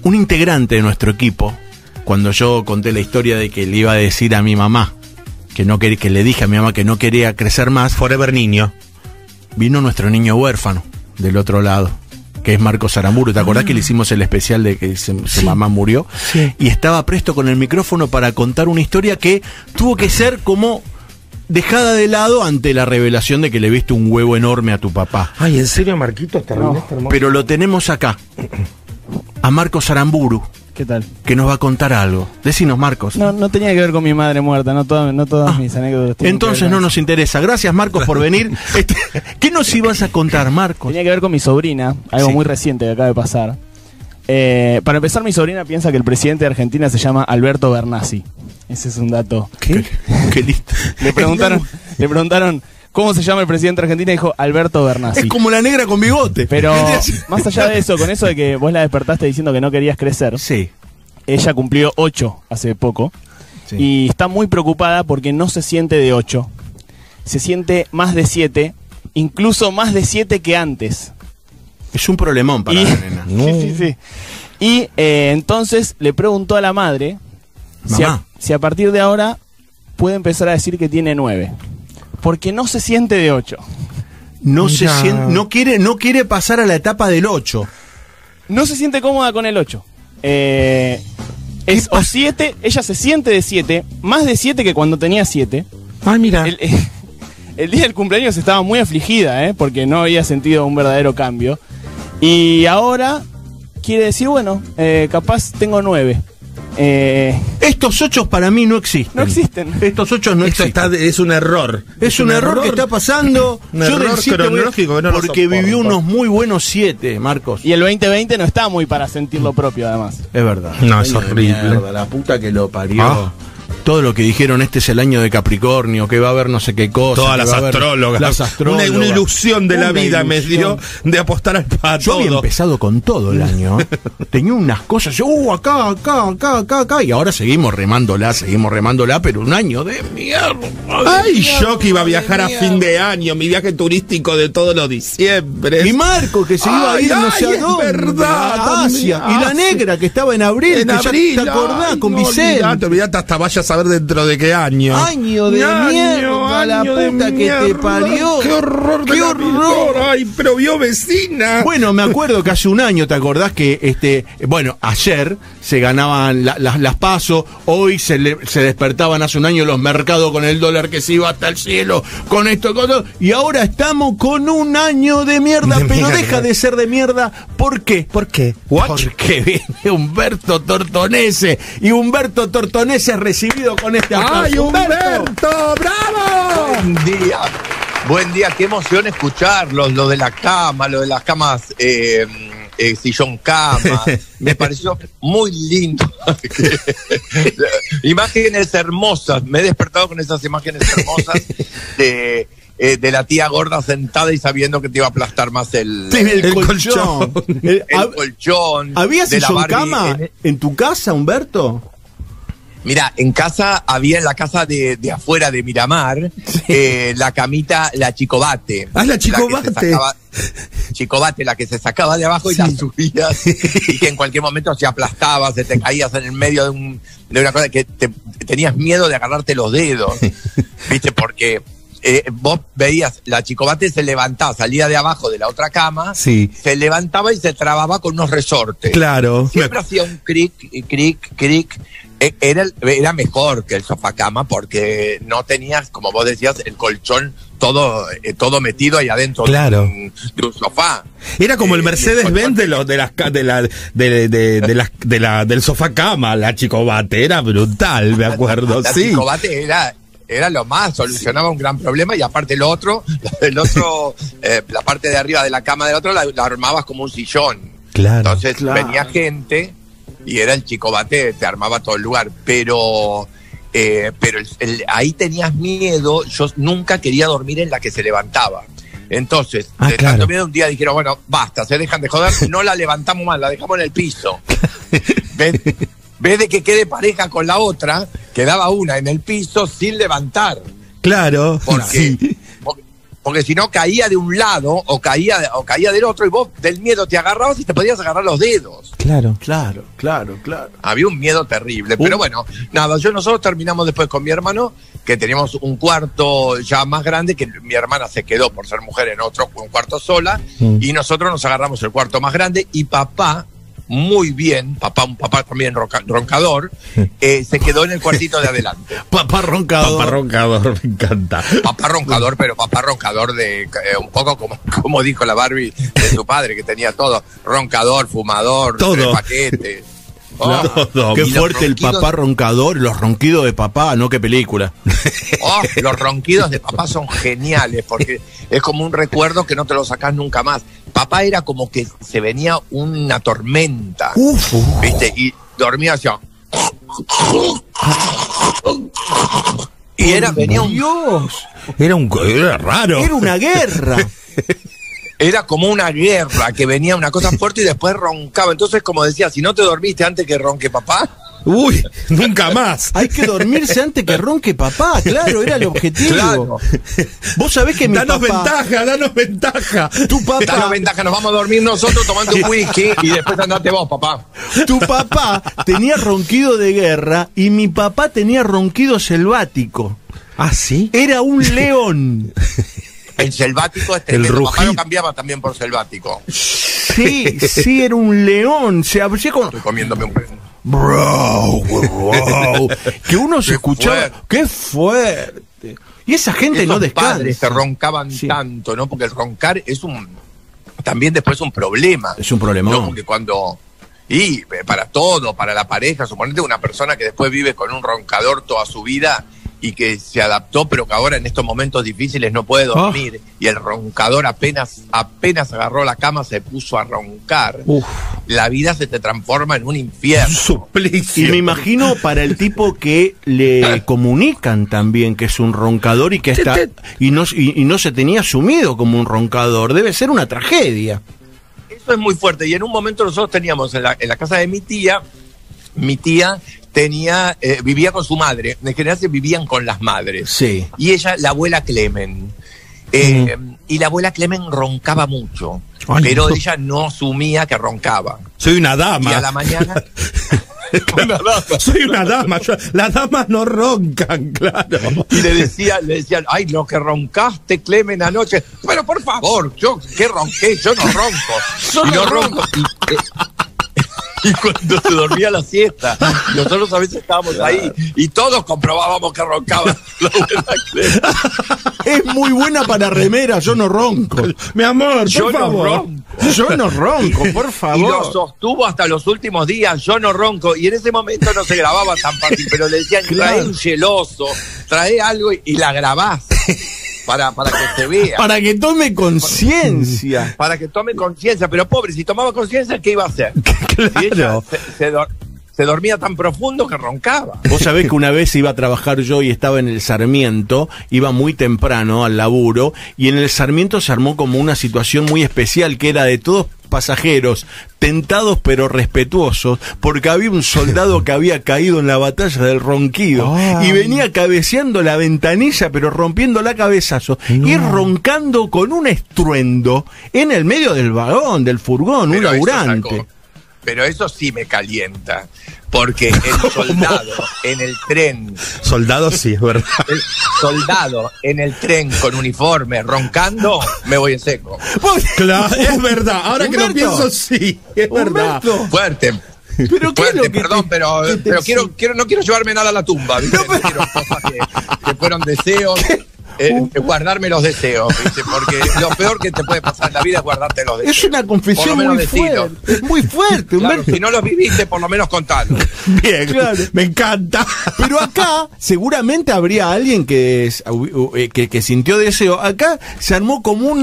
Speaker 1: un integrante de nuestro equipo, cuando yo conté la historia de que le iba a decir a mi mamá, que le dije a mi mamá que no quería crecer más,
Speaker 2: Forever niño,
Speaker 1: vino nuestro niño huérfano del otro lado, que es Marcos Aramburu. ¿Te acordás que le hicimos el especial de que su mamá murió?
Speaker 2: Sí.
Speaker 1: Y estaba presto con el micrófono para contar una historia que tuvo que ser como dejada de lado ante la revelación de que le viste un huevo enorme a tu papá.
Speaker 2: Ay, ¿en serio, Marquito?
Speaker 1: Pero lo tenemos acá, a Marcos Aramburu.
Speaker 3: ¿Qué tal?
Speaker 1: Que nos va a contar algo. Decinos, Marcos.
Speaker 3: No tenía que ver con mi madre muerta, no todas mis anécdotas.
Speaker 1: Entonces no nos interesa. Gracias, Marcos, por venir. ¿Qué nos ibas a contar, Marcos?
Speaker 3: Tenía que ver con mi sobrina, algo muy reciente que acaba de pasar. Para empezar, mi sobrina piensa que el presidente de Argentina se llama Alberto Bernassi. Ese es un dato.
Speaker 1: ¿Qué listo.
Speaker 3: Le preguntaron ¿cómo se llama el presidente de Argentina? Y dijo Alberto Bernassi.
Speaker 1: Es como la negra con bigote.
Speaker 3: Pero más allá de eso, con eso de que vos la despertaste diciendo que no querías crecer,
Speaker 1: sí.
Speaker 3: Ella cumplió 8 hace poco, sí. Y está muy preocupada porque no se siente de 8. Se siente más de 7, incluso más de 7 que antes.
Speaker 1: Es un problemón para la nena.
Speaker 3: Sí. Y entonces le preguntó a la madre si a partir de ahora puede empezar a decir que tiene 9. Porque no se siente de 8.
Speaker 1: No quiere pasar a la etapa del 8.
Speaker 3: No se siente cómoda con el 8. Es o 7, ella se siente de 7, más de 7 que cuando tenía 7.
Speaker 2: Ay, mira.
Speaker 3: El día del cumpleaños estaba muy afligida, porque no había sentido un verdadero cambio. Y ahora quiere decir, bueno, capaz tengo 9.
Speaker 1: Estos 8 para mí no existen.
Speaker 3: No existen.
Speaker 1: Estos 8 no existen.
Speaker 2: Es un error.
Speaker 1: Es un error que está pasando.
Speaker 2: Un error cronológico que no lo
Speaker 1: porque
Speaker 2: soporto.
Speaker 1: vivió unos muy buenos 7, Marcos.
Speaker 3: Y el 2020 no está muy para sentir lo propio, además.
Speaker 1: Es verdad.
Speaker 2: No, es
Speaker 1: Año de
Speaker 2: horrible.
Speaker 1: mierda, la puta que lo parió.
Speaker 2: Ah.
Speaker 1: Todo lo que dijeron, este es el año de Capricornio, que va a haber no sé qué cosa.
Speaker 2: Todas
Speaker 1: que
Speaker 2: las
Speaker 1: va a haber
Speaker 2: astrólogas.
Speaker 1: Las astrólogas.
Speaker 2: Una ilusión de la
Speaker 1: Una
Speaker 2: vida me dio
Speaker 1: ilusión.
Speaker 2: de apostar al pato.
Speaker 1: Yo había empezado con todo el año. Tenía unas cosas, acá, y ahora seguimos remándola, pero un año de mierda.
Speaker 2: Ay, yo que iba a viajar a fin de año, mi viaje turístico de todos los diciembre.
Speaker 1: Y Marco, que se iba a ir no sé a
Speaker 2: es
Speaker 1: dónde,
Speaker 2: verdad,
Speaker 1: a Asia. Y la negra, que estaba en abril,
Speaker 2: En
Speaker 1: que
Speaker 2: abril,
Speaker 1: ya te acordás,
Speaker 2: ay,
Speaker 1: con
Speaker 2: no,
Speaker 1: Vicente.
Speaker 2: Olvidate, hasta vaya a saber dentro de qué año.
Speaker 1: Año de mierda, la puta que te parió.
Speaker 2: Qué horror,
Speaker 1: qué horror.
Speaker 2: Ay, pero vio vecina.
Speaker 1: Bueno, me acuerdo que hace un año, ¿te acordás que ayer se ganaban las PASO, hoy se despertaban hace un año los mercados con el dólar que se iba hasta el cielo, con esto, y ahora estamos con un año de mierda, pero
Speaker 2: mierda.
Speaker 1: deja de ser de mierda. ¿Por qué?
Speaker 2: ¿Por qué?
Speaker 1: Porque viene Humberto Tortonese, y Humberto Tortonese es recibido con este aplauso.
Speaker 2: ¡Ay, Humberto! ¡Bravo!
Speaker 4: Buen día, qué emoción escucharlos, lo de las camas, sillón cama, me pareció muy lindo. Imágenes hermosas, me he despertado con esas imágenes hermosas de la tía gorda sentada y sabiendo que te iba a aplastar más el
Speaker 1: colchón.
Speaker 4: el colchón.
Speaker 1: ¿Había
Speaker 4: de la
Speaker 1: sillón
Speaker 4: Barbie
Speaker 1: cama en tu casa, Humberto?
Speaker 4: Mira, en casa había en la casa de afuera de Miramar, la camita, la Chicobate.
Speaker 2: Ah, la Chicobate.
Speaker 4: Chicobate, la que se sacaba de abajo y la subías y que en cualquier momento se aplastaba, se te caías en el medio de una cosa que tenías miedo de agarrarte los dedos, ¿viste? Porque vos veías, la Chicobate se levantaba, salía de abajo de la otra cama,
Speaker 2: Sí.
Speaker 4: se levantaba y se trababa con unos resortes.
Speaker 2: Claro.
Speaker 4: Siempre hacía un cric. Era mejor que el sofá cama porque no tenías, como vos decías, el colchón todo metido ahí adentro
Speaker 2: Claro.
Speaker 4: de un sofá.
Speaker 2: Era como el Mercedes-Benz del sofá cama, la Chicobate. Era brutal, me acuerdo,
Speaker 4: La
Speaker 2: sí.
Speaker 4: Chicobate era lo más, solucionaba un gran problema y aparte el otro, la parte de arriba de la cama del otro la armabas como un sillón.
Speaker 2: Claro.
Speaker 4: Entonces
Speaker 1: Claro.
Speaker 4: venía gente y era el Chicobate, te armaba todo el lugar, pero ahí tenías miedo. Yo nunca quería dormir en la que se levantaba. Entonces, de
Speaker 2: claro.
Speaker 4: tanto miedo, un día dijeron, bueno, basta, se dejan de joder, no la levantamos más, la dejamos en el piso. Vez de que quede pareja con la otra, quedaba una en el piso sin levantar.
Speaker 2: Claro.
Speaker 4: Porque,
Speaker 2: Sí.
Speaker 4: porque si no caía de un lado o caía del otro y vos del miedo te agarrabas y te podías agarrar los dedos.
Speaker 2: Claro.
Speaker 1: Claro.
Speaker 4: Había un miedo terrible, pero bueno, nada, nosotros terminamos después con mi hermano, que teníamos un cuarto ya más grande, que mi hermana se quedó por ser mujer en un cuarto sola, y nosotros nos agarramos el cuarto más grande, y papá, muy bien, un papá también roncador, se quedó en el cuartito de adelante.
Speaker 1: Papá roncador.
Speaker 2: Papá roncador, me encanta.
Speaker 4: Papá roncador, pero papá roncador de un poco como dijo la Barbie de su padre, que tenía todo, roncador, fumador,
Speaker 2: Todo.
Speaker 4: 3 paquetes.
Speaker 2: Todo.
Speaker 1: Qué
Speaker 4: Y los
Speaker 1: fuerte el
Speaker 4: ronquidos-
Speaker 1: papá roncador, los ronquidos de papá, no qué película.
Speaker 4: Los ronquidos de papá son geniales, porque es como un recuerdo que no te lo sacás nunca más. Papá era como que se venía una tormenta, ¿viste? Y dormía así. Y venía
Speaker 1: Dios,
Speaker 2: Era raro.
Speaker 1: era una guerra.
Speaker 4: era como una guerra, que venía una cosa fuerte y después roncaba. Entonces, como decía, si no te dormiste antes que ronque papá,
Speaker 2: Uy, nunca más.
Speaker 1: Hay que dormirse antes que ronque papá, claro, era el objetivo.
Speaker 4: Claro.
Speaker 1: Vos sabés que mi
Speaker 2: Danos
Speaker 1: papá,
Speaker 2: danos ventaja.
Speaker 1: tu
Speaker 4: danos
Speaker 1: papá,
Speaker 4: ventaja, nos vamos a dormir nosotros tomando un whisky y después andate vos, papá.
Speaker 1: tu papá tenía ronquido de guerra y mi papá tenía ronquido selvático.
Speaker 2: ¿Ah, sí?
Speaker 1: Era un león.
Speaker 4: El selvático es
Speaker 2: El
Speaker 4: tremendo. Papá
Speaker 2: rugido.
Speaker 4: lo cambiaba también por selvático.
Speaker 1: Sí, era un león. Se abría con...
Speaker 4: Estoy comiéndome un...
Speaker 1: Bro, que uno se
Speaker 4: Qué
Speaker 1: escuchaba.
Speaker 4: fuerte.
Speaker 1: ¡Qué fuerte! Y esa gente
Speaker 4: Esos
Speaker 1: no descansa.
Speaker 4: padres que roncaban
Speaker 1: Sí.
Speaker 4: tanto, ¿no? Porque el roncar es también después un problema.
Speaker 1: Es un problemón.
Speaker 4: ¿no? Porque cuando Y para todo, para la pareja, suponete una persona que después vive con un roncador toda su vida y que se adaptó, pero que ahora en estos momentos difíciles no puede dormir, y el roncador apenas agarró la cama se puso a roncar. La vida se te transforma en un infierno.
Speaker 1: Suplicio. Y me imagino para el tipo que le comunican también que es un roncador y que está y no se tenía asumido como un roncador, debe ser una tragedia.
Speaker 4: Eso es muy fuerte, y en un momento nosotros teníamos en la casa de mi tía vivía con su madre, en general se vivían con las madres.
Speaker 1: Sí.
Speaker 4: Y ella, la abuela Clemen. Y la abuela Clemen roncaba mucho, pero ella no asumía que roncaba.
Speaker 2: Soy una dama.
Speaker 4: Y a la mañana...
Speaker 2: Soy una dama. Las damas no roncan, claro.
Speaker 4: Y le decían, ay, lo que roncaste, Clemen, anoche. Pero por favor, yo qué ronqué, yo no ronco. No ronco. Y cuando se dormía la siesta, nosotros a veces estábamos ahí y todos comprobábamos que roncaba la abuela Clemen.
Speaker 1: Es muy buena para remera, yo no ronco.
Speaker 2: Mi amor, por favor.
Speaker 4: No ronco.
Speaker 1: Yo no ronco, por favor.
Speaker 4: Y lo sostuvo hasta los últimos días, yo no ronco. Y en ese momento no se grababa tan fácil, pero le decían, trae un geloso, trae algo y la grabás. Para que se vea.
Speaker 1: Para que tome conciencia.
Speaker 4: Para que tome conciencia. Pero pobre, si tomaba conciencia, ¿qué iba a hacer?
Speaker 1: Claro.
Speaker 4: Si ella se dormía tan profundo que roncaba.
Speaker 1: Vos sabés que una vez iba a trabajar yo y estaba en el Sarmiento, iba muy temprano al laburo, y en el Sarmiento se armó como una situación muy especial que era de todos pasajeros, tentados pero respetuosos, porque había un soldado que había caído en la batalla del Ronquido y venía cabeceando la ventanilla pero rompiendo la cabezazo y roncando con un estruendo en el medio del vagón, del furgón, un laburante.
Speaker 4: Pero eso sí me calienta, porque el soldado en el tren...
Speaker 2: Soldado sí, es verdad.
Speaker 4: El soldado en el tren con uniforme roncando, me voy en seco.
Speaker 2: Claro, es verdad. Ahora Humberto, que lo pienso, sí, es verdad.
Speaker 4: Fuerte.
Speaker 1: Pero ¿qué
Speaker 4: fuerte,
Speaker 1: es lo que
Speaker 4: perdón, pero no quiero llevarme nada a la tumba, ¿viste? No, quiero cosas que fueron deseos. Guardarme los deseos, ¿viste? Porque lo peor que te puede pasar en la vida es guardarte los deseos.
Speaker 1: Es una confesión muy fuerte. Es muy fuerte,
Speaker 4: claro, si no los viviste, por lo menos contalo.
Speaker 2: Bien, claro. Me encanta.
Speaker 1: Pero acá seguramente habría alguien que sintió deseo. Acá se armó como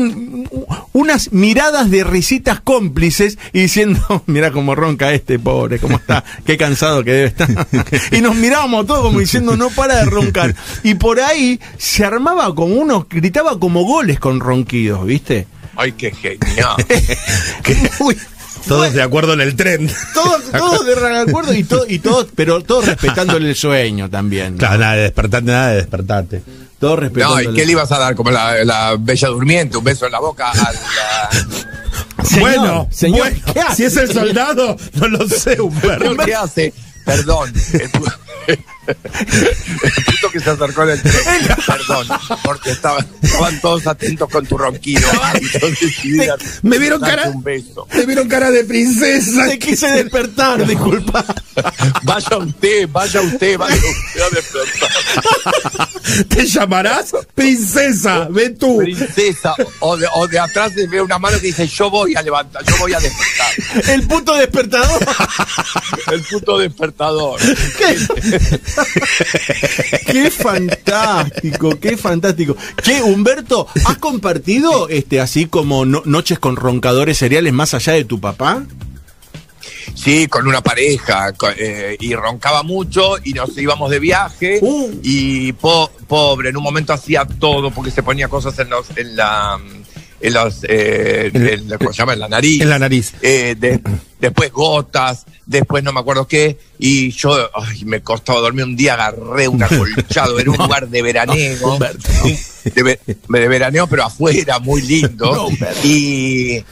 Speaker 1: unas miradas de risitas cómplices y diciendo, mira cómo ronca este pobre, cómo está, qué cansado que debe estar. Y nos mirábamos todos como diciendo, no para de roncar. Y por ahí se armaba como gritaba como goles con ronquidos, ¿viste?
Speaker 4: Ay, qué genial.
Speaker 2: Todos de acuerdo en el tren.
Speaker 1: Todos de acuerdo pero todos respetándole el sueño también, ¿no?
Speaker 2: Claro, nada de despertarte.
Speaker 1: Todos respetándole.
Speaker 4: No, ¿y qué le ibas a dar? Como la Bella Durmiente, un beso en la boca a la...
Speaker 1: Señor,
Speaker 4: ¿qué hace?
Speaker 2: Si es el soldado, no lo sé, Humberto.
Speaker 4: ¿Qué hace? Perdón. El puto que se acercó en el tren. Perdón, porque estaban todos atentos con tu ronquido.
Speaker 2: Me vieron cara.
Speaker 4: Un beso.
Speaker 2: Me vieron cara de princesa.
Speaker 1: Te quise despertar, disculpa.
Speaker 4: Vaya usted a despertar.
Speaker 2: ¿Te llamarás princesa? Ve tú.
Speaker 4: Princesa. O de atrás se ve una mano que dice, yo voy a levantar, yo voy a despertar.
Speaker 1: El puto despertador.
Speaker 4: El puto despertador.
Speaker 1: Qué fantástico, qué fantástico. Che, Humberto, ¿has compartido así como noches con roncadores seriales más allá de tu papá?
Speaker 4: Sí, con una pareja, y roncaba mucho y nos íbamos de viaje y pobre, en un momento hacía todo porque se ponía cosas ¿cómo se llama? En la nariz.
Speaker 2: En la nariz.
Speaker 4: Después gotas, después no me acuerdo qué, y yo, me costaba dormir. Un día agarré un acolchado, era un lugar de veraneo, de veraneo, pero afuera, muy lindo, y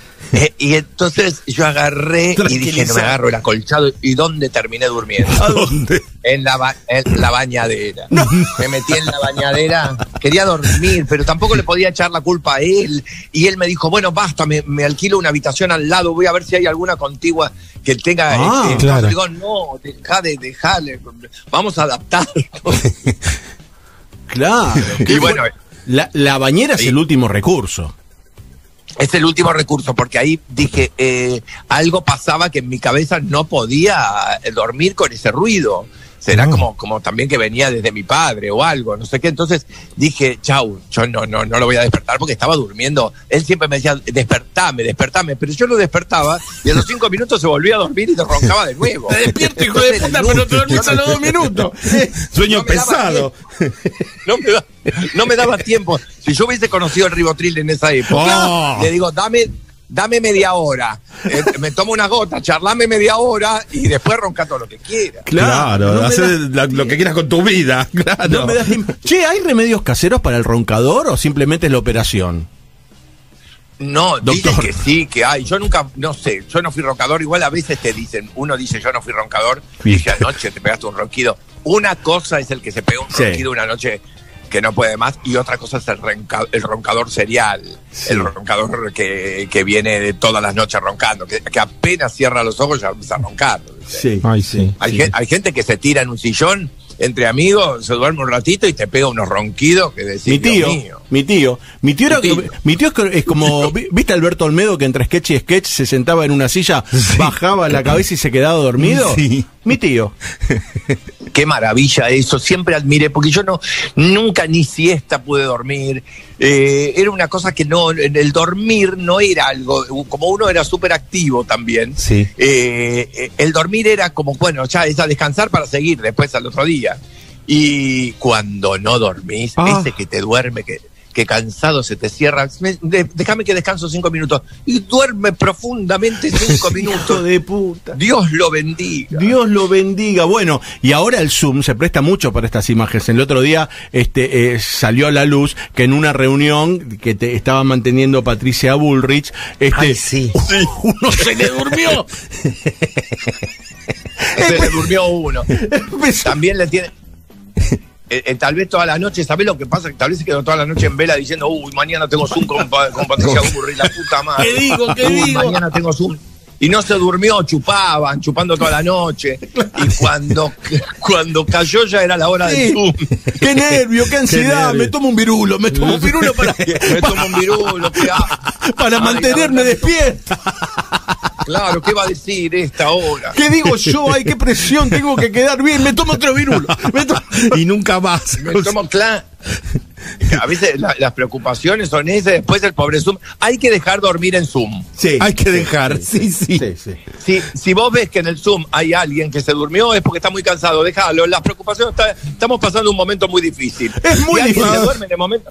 Speaker 4: entonces yo agarré y dije, no me agarro el acolchado, ¿y dónde terminé durmiendo?
Speaker 2: ¿A dónde?
Speaker 4: En la bañadera. No. Me metí en la bañadera, quería dormir, pero tampoco le podía echar la culpa a él, y él me dijo, bueno, basta, me alquilo una habitación al lado, voy a ver si hay alguna contigua que tenga...
Speaker 2: claro.
Speaker 4: Digo, no, dejale, vamos a adaptarnos.
Speaker 1: Claro.
Speaker 4: Y bueno...
Speaker 1: La bañera es el último recurso.
Speaker 4: es el último recurso, porque ahí dije, algo pasaba que en mi cabeza no podía dormir con ese ruido. Será como también que venía desde mi padre o algo, no sé qué. Entonces dije, chau, yo no lo voy a despertar porque estaba durmiendo. Él siempre me decía, despertame, pero yo lo despertaba y a los 5 minutos se volvía a dormir y te roncaba de nuevo.
Speaker 2: Te despierto, hijo de puta, pero te dormís a los 2 minutos. Sueño no pesado.
Speaker 4: No me daba tiempo. Si yo hubiese conocido el Rivotril en esa época, le digo, dame media hora, me tomo una gota, charlame media hora y después ronca todo lo que quieras.
Speaker 2: Claro, no haces lo que quieras con tu vida. Claro.
Speaker 1: No me das tiempo. Che, ¿hay remedios caseros para el roncador o simplemente es la operación?
Speaker 4: No, dicen que sí, que hay. Yo nunca, no sé, yo no fui roncador. Igual a veces te dicen, uno dice yo no fui roncador, dije anoche te pegaste un ronquido. Una cosa es el que se pega un ronquido una noche que no puede más, y otra cosa es el roncador serial, el roncador que viene de todas las noches roncando, que apenas cierra los ojos ya empieza a roncar.
Speaker 1: Sí.
Speaker 2: Ay, sí.
Speaker 4: Hay gente que se tira en un sillón entre amigos, se duerme un ratito y te pega unos ronquidos que decís,
Speaker 1: mi tío es como, ¿viste a Alberto Olmedo que entre sketch y sketch se sentaba en una silla, bajaba la cabeza y se quedaba dormido?
Speaker 2: Sí.
Speaker 1: Mi tío.
Speaker 4: Qué maravilla eso, siempre admiré, porque yo nunca ni siesta pude dormir. Era una cosa que el dormir no era algo, como uno era súper activo también,
Speaker 2: sí.
Speaker 4: El dormir era como, bueno, ya es a descansar para seguir después al otro día. Y cuando no dormís, ese que te duerme, que cansado se te cierra, déjame que descanso 5 minutos, y duerme profundamente 5 minutos.
Speaker 1: Hijo de puta.
Speaker 4: Dios lo bendiga.
Speaker 1: Dios lo bendiga. Bueno, y ahora el Zoom se presta mucho para estas imágenes. El otro día salió a la luz que en una reunión que estaba manteniendo Patricia Bullrich, uno se le durmió.
Speaker 4: Se le durmió uno. También le tiene... tal vez toda la noche, ¿sabés lo que pasa? Tal vez se quedó toda la noche en vela diciendo, mañana tengo Zoom con Patricia Bullrich, la puta madre.
Speaker 1: ¿Qué digo?
Speaker 4: Mañana tengo Zoom. Y no se durmió, chupando toda la noche. Y cuando cayó ya era la hora del Zoom.
Speaker 1: Qué nervio, qué ansiedad. Me tomo un virulo para mantenerme despierta.
Speaker 4: Claro, ¿qué va a decir esta hora?
Speaker 1: ¿Qué digo yo? Ay, qué presión, tengo que quedar bien. Me tomo otro virulo.
Speaker 2: Y nunca más.
Speaker 4: A veces las preocupaciones son esas, después el pobre Zoom. Hay que dejar dormir en Zoom.
Speaker 2: Sí, hay que dejar. Sí.
Speaker 4: Si vos ves que en el Zoom hay alguien que se durmió, es porque está muy cansado. Déjalo. Las preocupaciones, estamos pasando un momento muy difícil.
Speaker 1: Es muy difícil.
Speaker 4: Se duerme en el momento.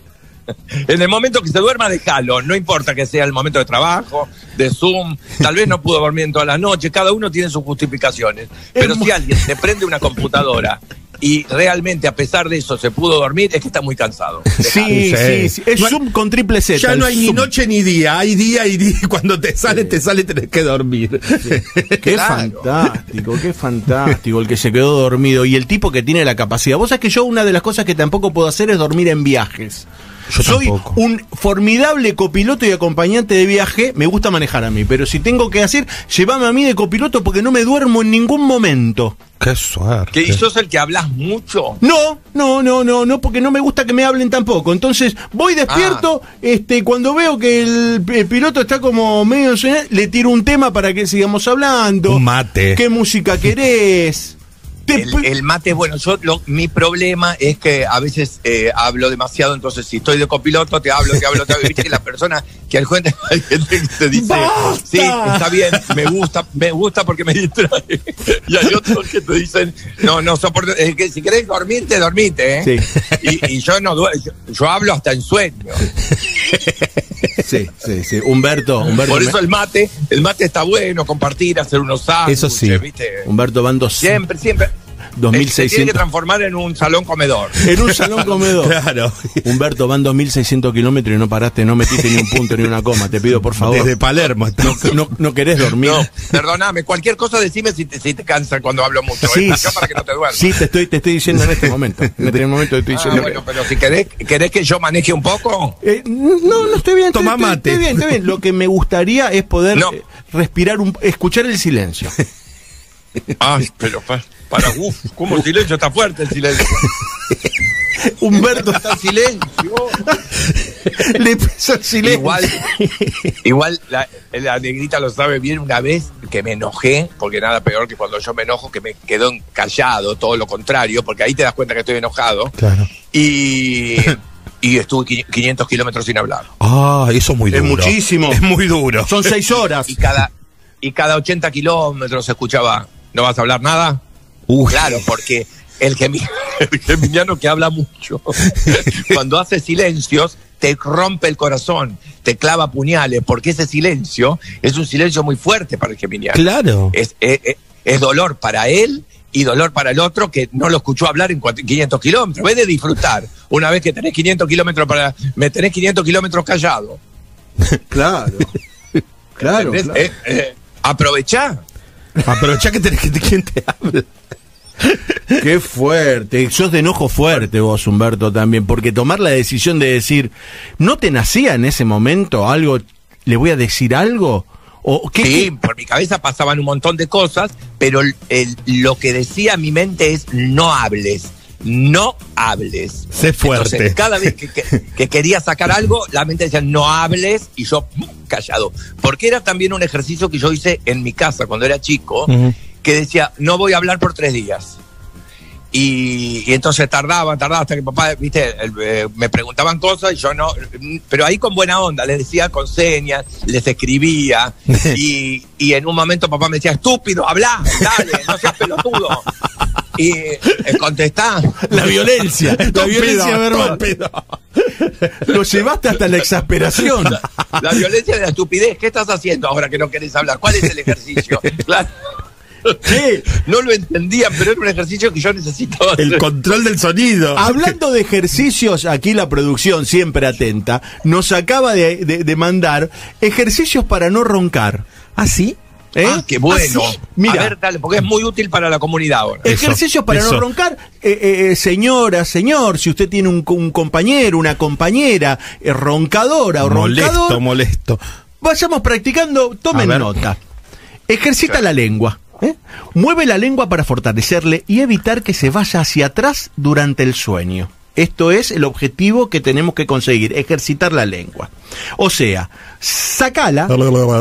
Speaker 4: En el momento que se duerma, déjalo. No importa que sea el momento de trabajo, de Zoom. Tal vez no pudo dormir en toda la noche. Cada uno tiene sus justificaciones. Pero si alguien te prende una computadora y realmente a pesar de eso se pudo dormir, es que está muy cansado.
Speaker 1: Sí. Es Zoom con triple Z.
Speaker 2: Ya no hay ni noche ni día, hay día y día. Cuando te sale, tenés que dormir.
Speaker 1: Qué fantástico el que se quedó dormido y el tipo que tiene la capacidad. Vos sabés que yo una de las cosas que tampoco puedo hacer es dormir en viajes. Yo soy un formidable copiloto y acompañante de viaje, me gusta manejar a mí, pero si tengo que hacer, llévame a mí de copiloto porque no me duermo en ningún momento.
Speaker 2: Qué suerte.
Speaker 4: ¿Y sos el que hablas mucho?
Speaker 1: No, porque no me gusta que me hablen tampoco. Entonces, voy despierto, cuando veo que el piloto está como medio enseñado, le tiro un tema para que sigamos hablando.
Speaker 2: Un mate.
Speaker 1: ¿Qué música querés?
Speaker 4: El mate, bueno, mi problema es que a veces hablo demasiado, entonces si estoy de copiloto te hablo, viste que la persona que al cuento hay gente que te dice, ¡basta! Sí, está bien, me gusta porque me distrae. Y hay otros que te dicen, no soporto, que si querés dormirte, dormite, ¿eh? Sí. Y yo no duermo, yo hablo hasta en sueño.
Speaker 1: Sí. Humberto.
Speaker 4: Por eso el mate está bueno, compartir, hacer unos sándwiches,
Speaker 2: eso sí.
Speaker 4: ¿viste?
Speaker 1: Humberto van
Speaker 4: Siempre.
Speaker 1: 2.600.
Speaker 4: Se tiene que transformar en un salón comedor.
Speaker 1: En un salón comedor.
Speaker 2: Claro.
Speaker 1: Humberto, van 2.600 kilómetros y no paraste, no metiste ni un punto ni una coma. Te pido, por favor.
Speaker 2: Desde Palermo.
Speaker 1: No querés dormir.
Speaker 4: No, perdóname. Cualquier cosa decime si te cansa cuando hablo mucho.
Speaker 1: Sí,
Speaker 4: para que no te duermas.
Speaker 1: Sí, te estoy diciendo en este momento. En este momento te estoy diciendo.
Speaker 4: Bueno, pero si querés que yo maneje un poco.
Speaker 1: No estoy bien.
Speaker 2: Toma mate.
Speaker 1: Estoy bien. Lo que me gustaría es poder respirar, escuchar el silencio.
Speaker 4: Ay, pero ¿cómo el silencio? Está fuerte el silencio.
Speaker 1: Humberto
Speaker 4: está en silencio.
Speaker 1: Le pesó el silencio.
Speaker 4: Igual la negrita lo sabe bien. Una vez que me enojé, porque nada peor que cuando yo me enojo, que me quedo callado, todo lo contrario, porque ahí te das cuenta que estoy enojado.
Speaker 2: Claro.
Speaker 4: Y estuve 500 kilómetros sin hablar.
Speaker 2: Ah, eso es muy duro.
Speaker 1: Es muchísimo.
Speaker 2: Es muy duro.
Speaker 1: Son 6 horas.
Speaker 4: Y cada 80 kilómetros se escuchaba, ¿no vas a hablar nada? Claro, porque el geminiano que habla mucho, cuando hace silencios, te rompe el corazón, te clava puñales, porque ese silencio es un silencio muy fuerte para el geminiano.
Speaker 2: Claro.
Speaker 4: Es dolor para él y dolor para el otro que no lo escuchó hablar en 500 kilómetros. En vez de disfrutar, una vez que tenés 500 kilómetros me tenés 500 kilómetros callado.
Speaker 1: Claro. Claro.
Speaker 4: Aprovechá
Speaker 2: que tenés quien te hable.
Speaker 1: Qué fuerte. Sos de enojo fuerte vos, Humberto, también, porque tomar la decisión de decir, ¿no te nacía en ese momento algo, le voy a decir algo? ¿O qué?
Speaker 4: Sí, por mi cabeza pasaban un montón de cosas, pero lo que decía mi mente es, no hables.
Speaker 2: Sé fuerte.
Speaker 4: Entonces, cada vez que quería sacar algo, la mente decía, no hables, y yo callado. Porque era también un ejercicio que yo hice en mi casa cuando era chico, que decía, no voy a hablar por 3 días. Y entonces tardaba hasta que papá, viste, me preguntaban cosas y yo no, pero ahí con buena onda, les decía con señas, les escribía, y en un momento papá me decía, estúpido, hablá, dale, no seas pelotudo. Y contestá.
Speaker 1: La violencia verbal. Lo llevaste hasta la exasperación.
Speaker 4: La violencia de la estupidez. ¿Qué estás haciendo ahora que no querés hablar? ¿Cuál es el ejercicio? Claro.
Speaker 1: ¿Qué?
Speaker 4: No lo entendían, pero era un ejercicio que yo necesito hacer.
Speaker 2: El control del sonido.
Speaker 1: Hablando de ejercicios, aquí la producción, siempre atenta, nos acaba de mandar ejercicios para no roncar.
Speaker 2: ¿Ah, sí?
Speaker 4: Qué bueno.
Speaker 1: ¿Ah, sí? Mira,
Speaker 4: a ver, dale, porque es muy útil para la comunidad ahora.
Speaker 1: Ejercicios para no roncar. Señora, señor, si usted tiene un compañero, una compañera roncadora o roncador,
Speaker 2: molesto.
Speaker 1: Vayamos practicando, tomen nota. Ejercita la lengua. Mueve la lengua para fortalecerle y evitar que se vaya hacia atrás durante el sueño. Esto es el objetivo que tenemos que conseguir, ejercitar la lengua. O sea, sacala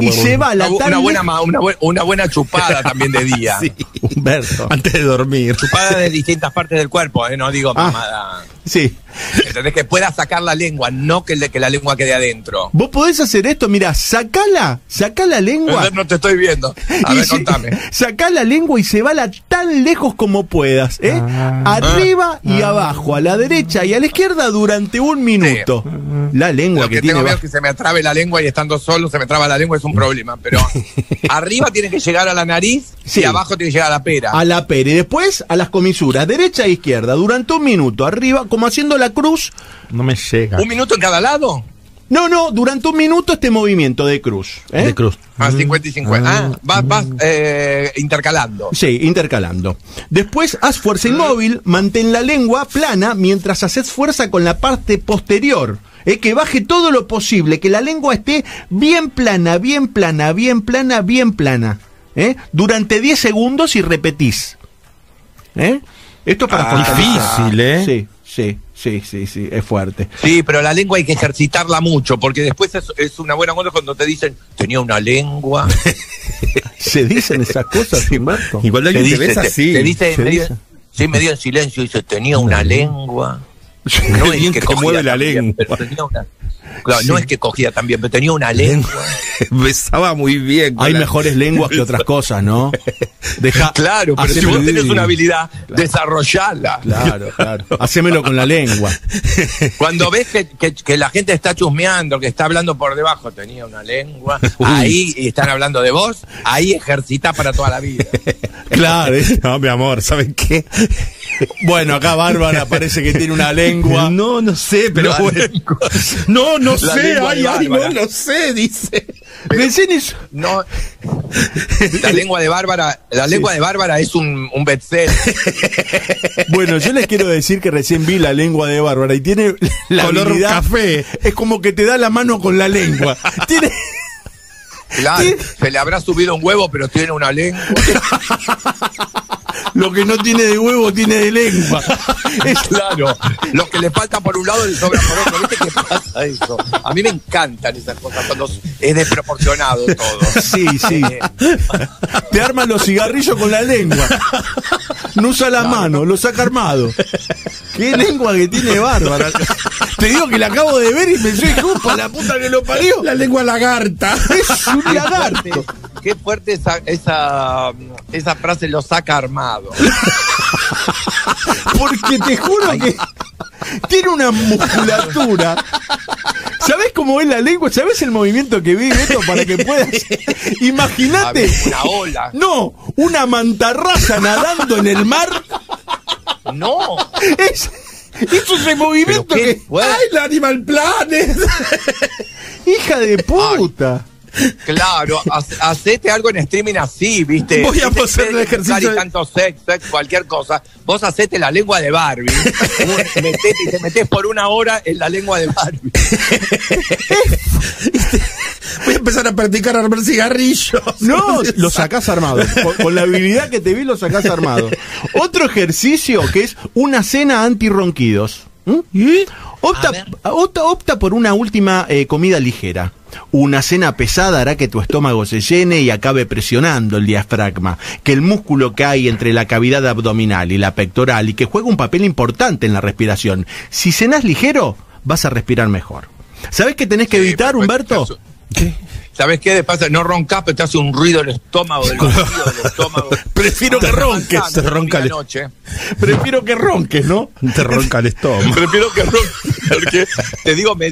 Speaker 1: y se va la
Speaker 4: una buena chupada también de día.
Speaker 2: Sí, Humberto. Antes de dormir.
Speaker 4: Chupada de distintas partes del cuerpo, no digo mamada.
Speaker 1: Sí.
Speaker 4: ¿Entendés? Que pueda sacar la lengua, no que la lengua quede adentro.
Speaker 1: Vos podés hacer esto, mira, sacá la lengua.
Speaker 4: No te estoy viendo. A ver, contame.
Speaker 1: Sacá la lengua y cebala tan lejos como puedas, arriba y abajo, a la derecha y a la izquierda durante 1 minuto. Sí. La lengua
Speaker 4: que
Speaker 1: tiene.
Speaker 4: Tengo miedo que se me atrabe la lengua y estando solo se me traba la lengua, es un problema. Pero arriba tiene que llegar a la nariz y abajo tiene que llegar a la pera.
Speaker 1: A la pera y después a las comisuras, derecha e izquierda, durante 1 minuto, arriba, como haciendo la cruz.
Speaker 2: No me llega.
Speaker 4: ¿1 minuto en cada lado?
Speaker 1: No, durante 1 minuto este movimiento de cruz.
Speaker 2: De cruz.
Speaker 4: 50 y 50. Vas intercalando.
Speaker 1: Sí, intercalando. Después haz fuerza inmóvil, mantén la lengua plana mientras haces fuerza con la parte posterior. Que baje todo lo posible, que la lengua esté bien plana, bien plana, bien plana, bien plana. Durante 10 segundos y repetís. Esto es para fortalecer.
Speaker 2: Difícil,
Speaker 1: Sí, es fuerte.
Speaker 4: Sí, pero la lengua hay que ejercitarla mucho, porque después es una buena cosa cuando te dicen, tenía una lengua.
Speaker 1: ¿Se dicen esas cosas, Humberto?
Speaker 2: Igual alguien te ves así.
Speaker 4: Te dice medio en silencio, dice, tenía una lengua.
Speaker 2: No es que mueve la lengua.
Speaker 4: Pero tenía una... Claro, no es que cogía también, pero tenía una lengua.
Speaker 2: Besaba muy bien.
Speaker 1: Hay mejores lenguas que otras cosas, ¿no?
Speaker 4: Claro, pero si vos tenés una habilidad, desarrollala.
Speaker 1: Claro. Hacémelo con la lengua.
Speaker 4: Cuando ves que la gente está chusmeando, que está hablando por debajo, tenía una lengua, ahí están hablando de vos, ahí ejercita para toda la vida.
Speaker 1: Claro.
Speaker 2: No, mi amor, ¿saben qué?
Speaker 1: Bueno, acá Bárbara parece que tiene una lengua.
Speaker 2: No sé, pero bueno. No sé, no sé, dice.
Speaker 1: Recién eso.
Speaker 4: No, la lengua de Bárbara es un bestseller.
Speaker 1: Bueno, yo les quiero decir que recién vi la lengua de Bárbara y tiene la
Speaker 2: color
Speaker 1: habilidad,
Speaker 2: café.
Speaker 1: Es como que te da la mano con la lengua. Tiene.
Speaker 4: Claro, se le habrá subido un huevo, pero tiene una lengua.
Speaker 1: Lo que no tiene de huevo tiene de lengua.
Speaker 4: Claro, lo que le falta por un lado le sobra por otro. ¿Viste qué pasa eso? A mí me encantan esas cosas cuando es desproporcionado todo.
Speaker 1: Sí. Te arman los cigarrillos con la lengua. No usa la mano, lo saca armado. Qué lengua que tiene bárbara. Te digo que la acabo de ver y pensé, ¡upa, la puta que lo parió!
Speaker 2: La lengua lagarta.
Speaker 1: Es un lagarto.
Speaker 4: Qué fuerte esa frase, lo saca armado.
Speaker 1: Porque te juro que tiene una musculatura. ¿Sabés cómo es la lengua? ¿Sabés el movimiento que vive esto para que puedas? Imagínate.
Speaker 4: Una ola.
Speaker 1: No, una mantarraya nadando en el mar.
Speaker 4: No.
Speaker 1: Eso es el movimiento que.
Speaker 2: ¡Ay, la Animal Planet!
Speaker 1: ¡Hija de puta!
Speaker 4: Claro, hacete algo en streaming así, ¿viste?
Speaker 2: Voy a hacer el ejercicio.
Speaker 4: Y tanto sex, cualquier cosa. Vos hacete la lengua de Barbie. Y te metés por una hora en la lengua de Barbie.
Speaker 2: Voy a empezar a practicar a armar cigarrillos.
Speaker 1: No, lo sacás armado. Con la habilidad que te vi, lo sacás armado. Otro ejercicio que es una cena anti-ronquidos. Opta por una última comida ligera. Una cena pesada hará que tu estómago se llene y acabe presionando el diafragma, que el músculo que hay entre la cavidad abdominal y la pectoral y que juega un papel importante en la respiración. Si cenás ligero, vas a respirar mejor. ¿Sabés qué tenés que evitar, Humberto?
Speaker 2: ¿Qué?
Speaker 4: ¿Sabés qué? De paso, no roncás, pero te hace un ruido el estómago, del vacío del estómago.
Speaker 1: Prefiero que ronques.
Speaker 2: Te ronca
Speaker 1: Prefiero que ronques, ¿no?
Speaker 2: Te ronca el estómago.
Speaker 4: Prefiero que ronques, porque te digo, me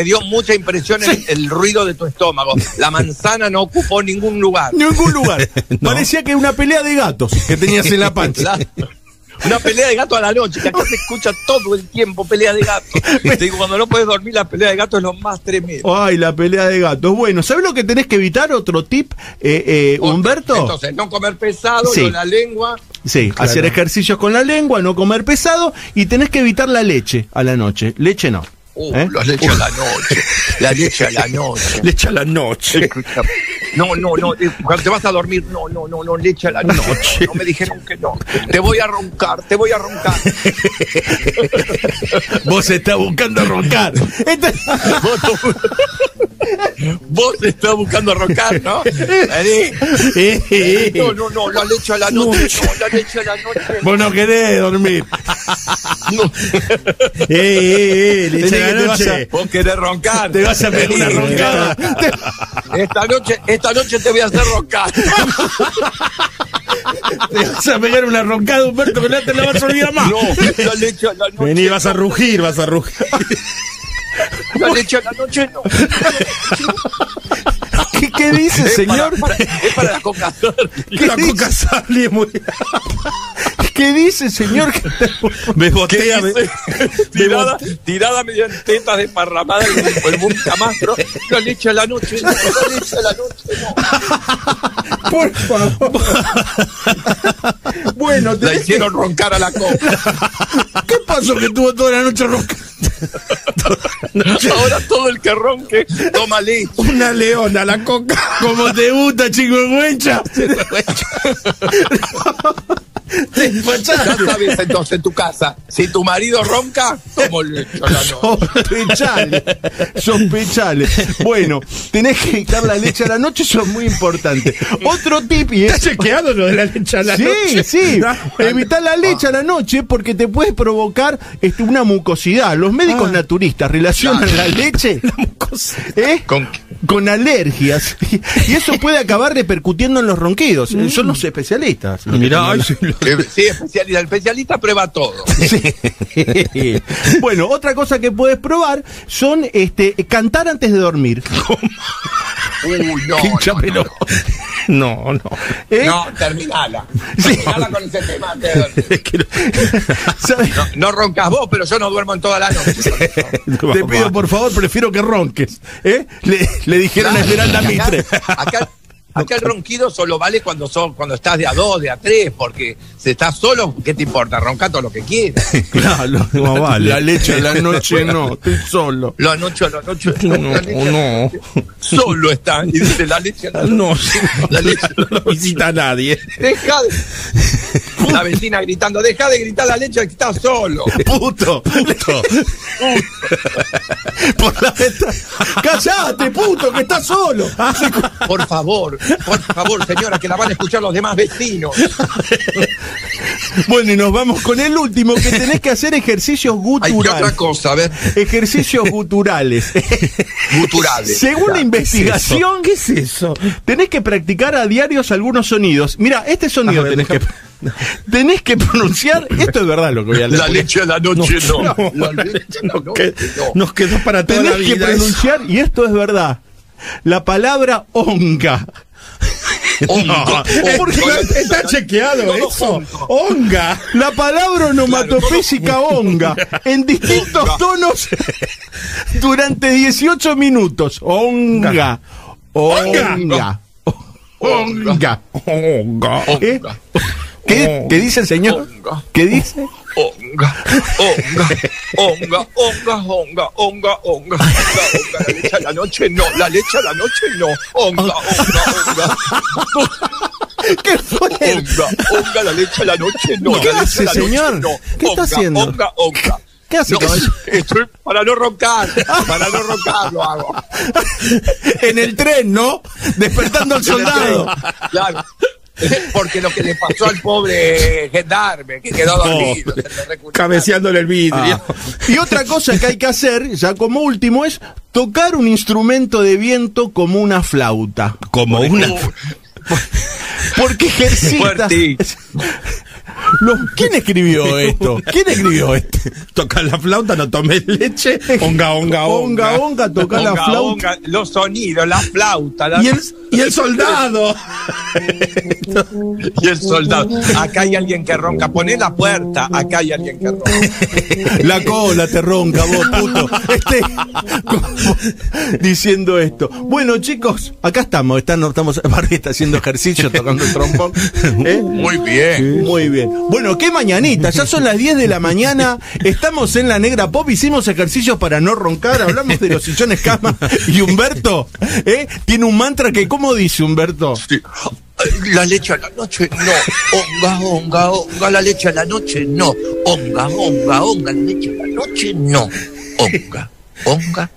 Speaker 4: dio mucha impresión el ruido de tu estómago. La manzana no ocupó ningún lugar.
Speaker 1: Ningún lugar.
Speaker 2: No.
Speaker 1: Parecía que una pelea de gatos que tenías en la panza.
Speaker 4: Una pelea de gato a la noche, que acá se escucha todo el tiempo pelea de gato. Te digo, cuando no puedes dormir, la pelea de gato es lo más tremendo.
Speaker 1: Ay, la pelea de gatos. Bueno, ¿sabes lo que tenés que evitar? Otro tip, Humberto.
Speaker 4: Entonces, no comer pesado,
Speaker 1: Sí.
Speaker 4: la lengua.
Speaker 1: Sí,
Speaker 2: Claro.
Speaker 1: hacer ejercicios con la lengua, no comer pesado y tenés que evitar la leche a la noche. Leche no.
Speaker 4: La leche a la noche. La leche a la noche.
Speaker 2: Le echa la noche.
Speaker 4: No, cuando te vas a dormir, no, leche a la noche. No me dijeron que no. Te voy a roncar.
Speaker 1: Vos estás buscando roncar.
Speaker 4: Vos estás buscando roncar, ¿no? Vení. No, la leche a la noche. No, la leche a la noche.
Speaker 1: Vos no querés dormir.
Speaker 2: Le echa la noche.
Speaker 4: Vos querés roncar.
Speaker 1: Te vas a pegar una roncada.
Speaker 4: Esta noche te voy a hacer roncar.
Speaker 1: Te vas a pegar una roncada, Humberto, que no te la vas a olvidar más.
Speaker 4: No, la leche a la noche.
Speaker 2: Vení, vas a rugir.
Speaker 4: La leche a la noche no.
Speaker 1: ¿Qué dice, señor?
Speaker 4: Es para la coca.
Speaker 2: La coca sale muy...
Speaker 1: ¿Qué dice, señor?
Speaker 2: Me botea.
Speaker 4: Tirada mediante tetas desparramadas el camastro. La leche a la noche no. La leche a la noche no.
Speaker 1: Por favor. Bueno,
Speaker 4: La hicieron roncar a la coca.
Speaker 1: ¿Qué pasó que tuvo toda la noche roncando?
Speaker 4: Ahora todo el que ronque toma leche.
Speaker 2: Una leona, la coca.
Speaker 1: ¿Cómo te gusta, chico Güencha?
Speaker 4: Ya sabes entonces en tu casa, si tu marido ronca, tomo leche a la noche.
Speaker 1: Sospechale. Bueno, tenés que evitar la leche a la noche, eso es muy importante. Otro tip y
Speaker 2: ¿Está
Speaker 1: es...
Speaker 2: chequeado lo de la leche a la noche?
Speaker 1: Sí. Evitar la leche a la noche porque te puede provocar una mucosidad. Los médicos naturistas relacionan la leche con alergias. Y eso puede acabar repercutiendo en los ronquidos. Son los especialistas.
Speaker 2: Mirá,
Speaker 4: Sí, el especialista prueba todo.
Speaker 1: Sí. Bueno, otra cosa que puedes probar son cantar antes de dormir.
Speaker 4: Uy,
Speaker 2: no.
Speaker 4: No, terminala. Terminala con ese tema antes de dormir.
Speaker 1: ¿Sabes?
Speaker 4: No roncas vos, pero yo no duermo en toda la noche.
Speaker 1: Te pido, por favor, prefiero que ronques. Le dijeron a Esmeralda Mitre.
Speaker 4: Acá el ronquido solo vale cuando estás de a 2, de a 3, porque si estás solo, ¿qué te importa? Ronca todo lo que quieras.
Speaker 1: Claro, no vale. La leche a la noche no, estoy solo.
Speaker 4: La noche,
Speaker 2: No.
Speaker 4: solo está. Y dice la leche a la noche.
Speaker 2: No,
Speaker 4: La leche
Speaker 2: no lo visita a nadie.
Speaker 4: Deja de... La vecina gritando, deja de gritar la leche que estás solo.
Speaker 1: Puto. Por la ventana. ¡Cállate, puto, que estás solo!
Speaker 4: Por favor, señora, que la van a escuchar los demás vecinos.
Speaker 1: Bueno, y nos vamos con el último, que tenés que hacer ejercicios
Speaker 4: Hay
Speaker 1: guturales.
Speaker 4: otra cosa, a ver.
Speaker 1: Ejercicios guturales.
Speaker 4: Guturales.
Speaker 1: Según la investigación,
Speaker 2: ¿Qué es eso?
Speaker 1: tenés que practicar a diarios algunos sonidos. Mira, este sonido
Speaker 2: A ver,
Speaker 1: tenés que pronunciar. Esto es verdad lo que voy a leer.
Speaker 4: La leche a la noche no.
Speaker 2: No,
Speaker 4: La leche a la noche no.
Speaker 2: Nos quedó para toda la
Speaker 1: Tenés que
Speaker 2: vida.
Speaker 1: pronunciar, y esto es verdad, la palabra onga.
Speaker 2: Porque está chequeado
Speaker 4: Todo
Speaker 2: eso.
Speaker 4: junto.
Speaker 2: Onga.
Speaker 1: La palabra onomatopésica onga, en distintos tonos durante 18 minutos. Onga. Onga. Onga.
Speaker 2: Onga.
Speaker 1: ¿Eh? ¿Qué dice el señor?
Speaker 4: Onga.
Speaker 1: ¿Qué dice?
Speaker 4: Onga. La leche a la noche no. La leche a la noche no. Onga.
Speaker 1: ¿Qué fue?
Speaker 4: Onga, la leche a la noche no.
Speaker 1: ¿Qué
Speaker 4: La leche
Speaker 1: hace,
Speaker 4: a la noche
Speaker 1: señor?
Speaker 4: no.
Speaker 1: ¿Qué está haciendo?
Speaker 4: Onga.
Speaker 1: ¿Qué hace,
Speaker 4: No,
Speaker 1: caballero?
Speaker 4: estoy para no roncar lo hago.
Speaker 1: En el tren, ¿no? Despertando al soldado.
Speaker 4: Claro. Porque lo que le pasó al pobre gendarme, que quedó dormido. se le recuperó.
Speaker 2: Cabeceándole el vidrio.
Speaker 1: Y otra cosa que hay que hacer, ya como último, es tocar un instrumento de viento como una flauta.
Speaker 2: Como una.
Speaker 1: Porque ejercita.
Speaker 4: Fuerte.
Speaker 1: ¿Quién escribió esto?
Speaker 2: Tocar la flauta, no tomes leche. Onga.
Speaker 1: Onga, tocar la
Speaker 4: Onga,
Speaker 1: flauta.
Speaker 4: onga, los sonidos, la flauta.
Speaker 2: Y el soldado.
Speaker 4: Y el soldado. Acá hay alguien que ronca. Poné la puerta. Acá hay alguien que ronca.
Speaker 1: La cola te ronca, vos, puto. Diciendo esto. Bueno, chicos, acá estamos. Barbie está haciendo ejercicio, tocando el trombón.
Speaker 4: Muy bien.
Speaker 1: Muy bien. Bueno, qué mañanita. Ya son las 10 de la mañana. Estamos en la Negra Pop. Hicimos ejercicios para no roncar. Hablamos de los sillones cama. Y Humberto, tiene un mantra que, ¿cómo dice Humberto?
Speaker 4: Sí. La leche a la noche no. Onga, la leche a la noche no. Onga, la leche a la noche no. Onga.